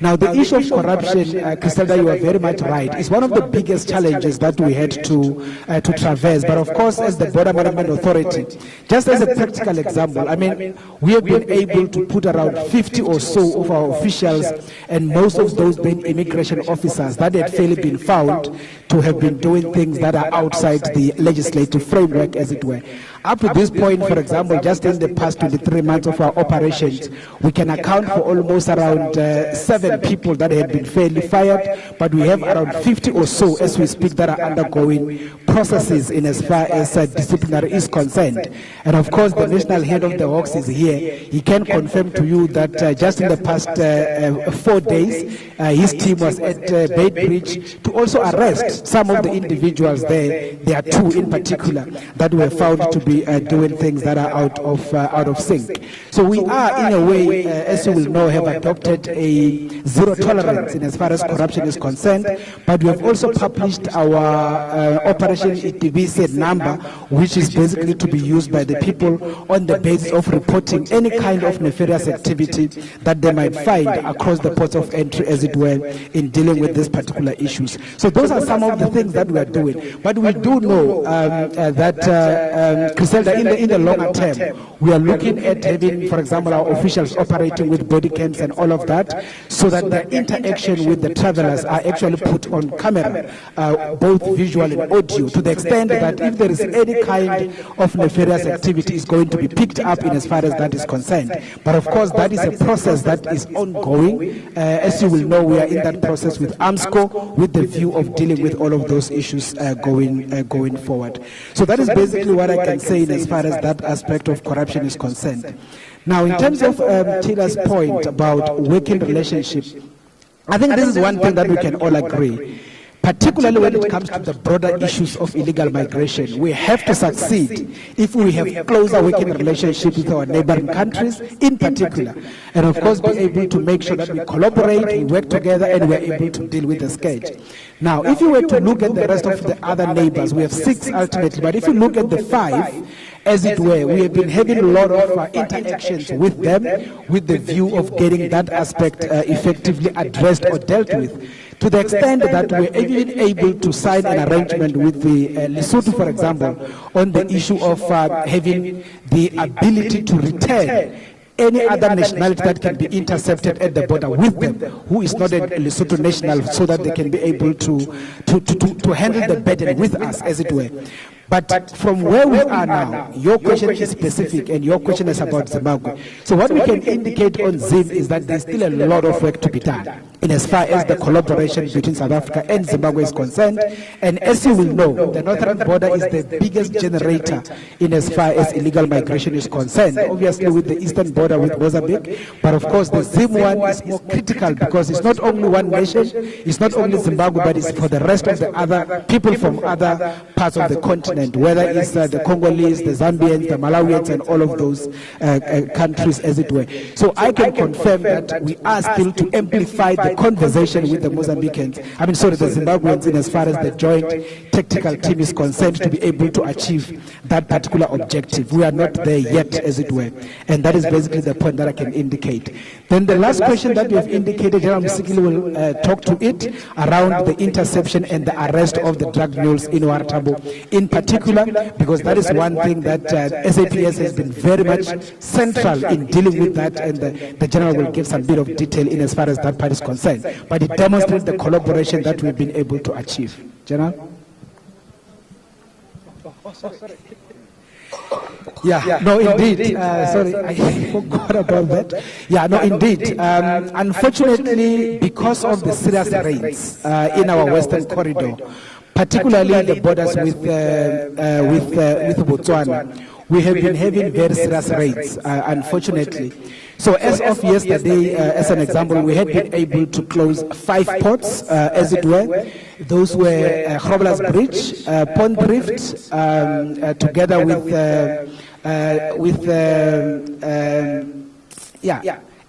Now, the issue of corruption, Griselda, you are very much right, is one of the biggest challenges that we had to traverse. But of course, as the Border Management Authority, just as a practical example, I mean, we have been able to put around 50 or so of our officials, and most of those being immigration officers that had fairly been found to have been doing things that are outside the legislative framework, as it were. Up to this point, for example, just in the past 23 months of our operations, we can account for almost around 7 people that had been fairly fired, but we have around 50 or so as we speak that are undergoing processes in as far as disciplinary is concerned. And of course, the national head of the Hawks is here. He can confirm to you that just in the past 4 days, his team was at Bait Bridge to also arrest some of the individuals there. There are 2 in particular that were found to be doing things that are out of sync. So we are, in a way, as you will know, have adopted a zero tolerance in as far as corruption is concerned, but we have also published our Operation ETB number, which is basically to be used by the people on the basis of reporting any kind of nefarious activity that they might find across the ports of entry, as it were, in dealing with these particular issues. So those are some of the things that we are doing. But we do know that Griselda, in the longer term, we are looking at having, for example, our officials operating with body cams and all of that, so that the interaction with the travelers are actually put on camera, both visual and audio, to the extent that if there is any kind of nefarious activity, is going to be picked up in as far as that is concerned. But of course, that is a process that is ongoing. As you will know, we are in that process with AMSCO, with the view of dealing with all of those issues going forward. So that is basically what I can say in as far as that aspect of corruption is concerned. Now, in terms of Taylor's point about working relationship, I think this is one thing that we can all agree. Particularly when it comes to the broader issues of illegal migration, we have to succeed if we have closer working relationships with our neighboring countries in particular, and of course be able to make sure that we collaborate, we work together, and we are able to deal with the scourge. Now, if you were to look at the rest of the other neighbors, we have 6 ultimately, but if you look at the 5, as it were, we have been having a lot of interactions with them with the view of getting that aspect effectively addressed or dealt with, to the extent that we're even able to sign an arrangement with the Lesotho, for example, on the issue of having the ability to return any other nationality that can be intercepted at the border with them, who is not a Lesotho national, so that they can be able to handle the burden with us, as it were. But from where we are now, your question is specific and your question is about Zimbabwe. So what we can indicate on Zim is that there's still a lot of work to be done in as far as the collaboration between South Africa and Zimbabwe is concerned. And as you will know, the northern border is the biggest generator in as far as illegal migration is concerned, obviously with the eastern border with Mozambique. But of course, the Zim one is more critical because it's not only one nation, it's not only Zimbabwe, but it's for the rest of the other people from other parts of the continent, whether it's the Congolese, the Zambians, the Malawians, and all of those countries, as it were. So I can confirm that we are still to amplify the conversation with the Mozambicans, the Zimbabweans, in as far as the joint tactical team is concerned, to be able to achieve that particular objective. We are not there yet, as it were. And that is basically the point that I can indicate. Then the last question that you have indicated, General Musikili will talk to it, around the interception and the arrest of the drug mules in Wartabo in particular, because that is one thing that SAPS has been very much central in dealing with that, and the General will give some bit of detail in as far as that part is concerned. But it demonstrates the collaboration that we've been able to achieve. General? Yeah, no, indeed. Sorry, I forgot about that. Yeah, no, indeed. Unfortunately, because of the serious rains in our western corridor, particularly the borders with Botswana, we have been having very serious rains, unfortunately. So as of yesterday, as an example, we had been able to close 5 ports, as it were. Those were Grobler's Bridge, Pond Drift, together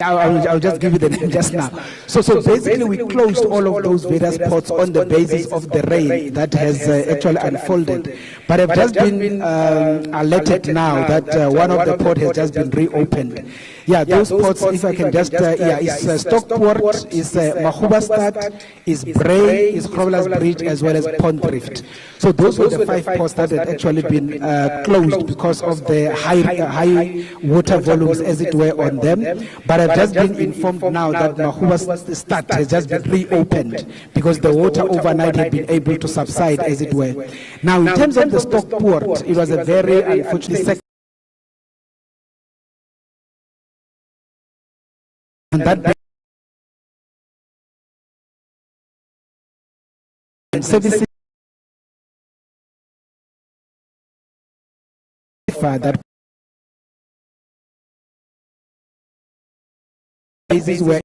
I'll just give you the name just now. So basically, we closed all of those various ports on the basis of the rain that has actually unfolded. But I've just been alerted now that one of the ports has just been reopened. Yeah, those ports, if I can just, it's Stockport, it's Mahubastad, it's Bray, it's Crowler's Bridge, as well as Pondrift. So those were the 5 ports that had actually been closed because of the high water volumes, as it were, on them. But I've just been informed now that Mahubastad has just been reopened because the water overnight had been able to subside, as it were. Now, in terms of the Stockport, it was a very unfortunate sector. And that services that places were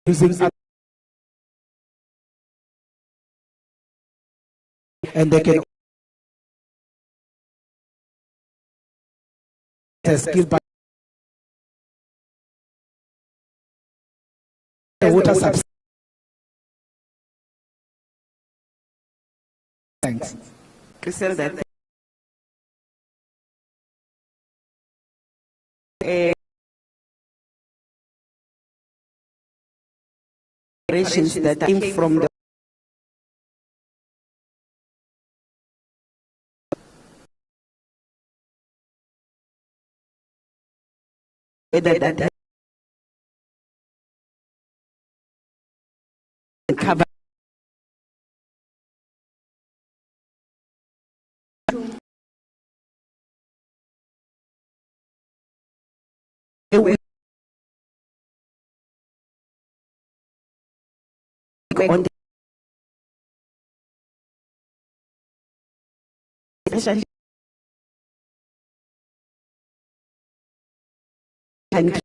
using and they can skill by the water subs. Thanks. Crystal, that that came from the whether that cover on the especially and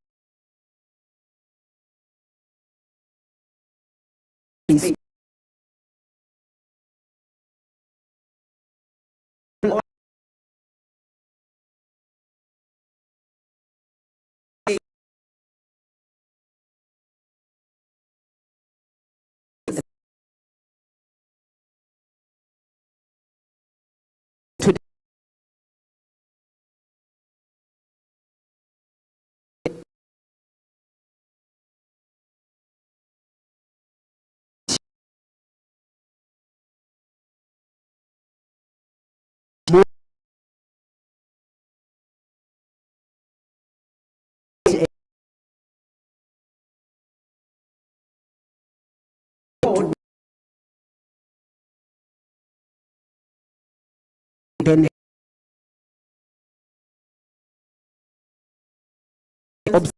then on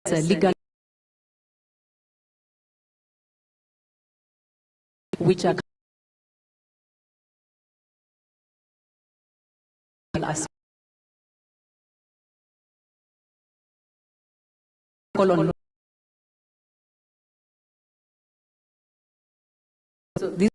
legal which are so this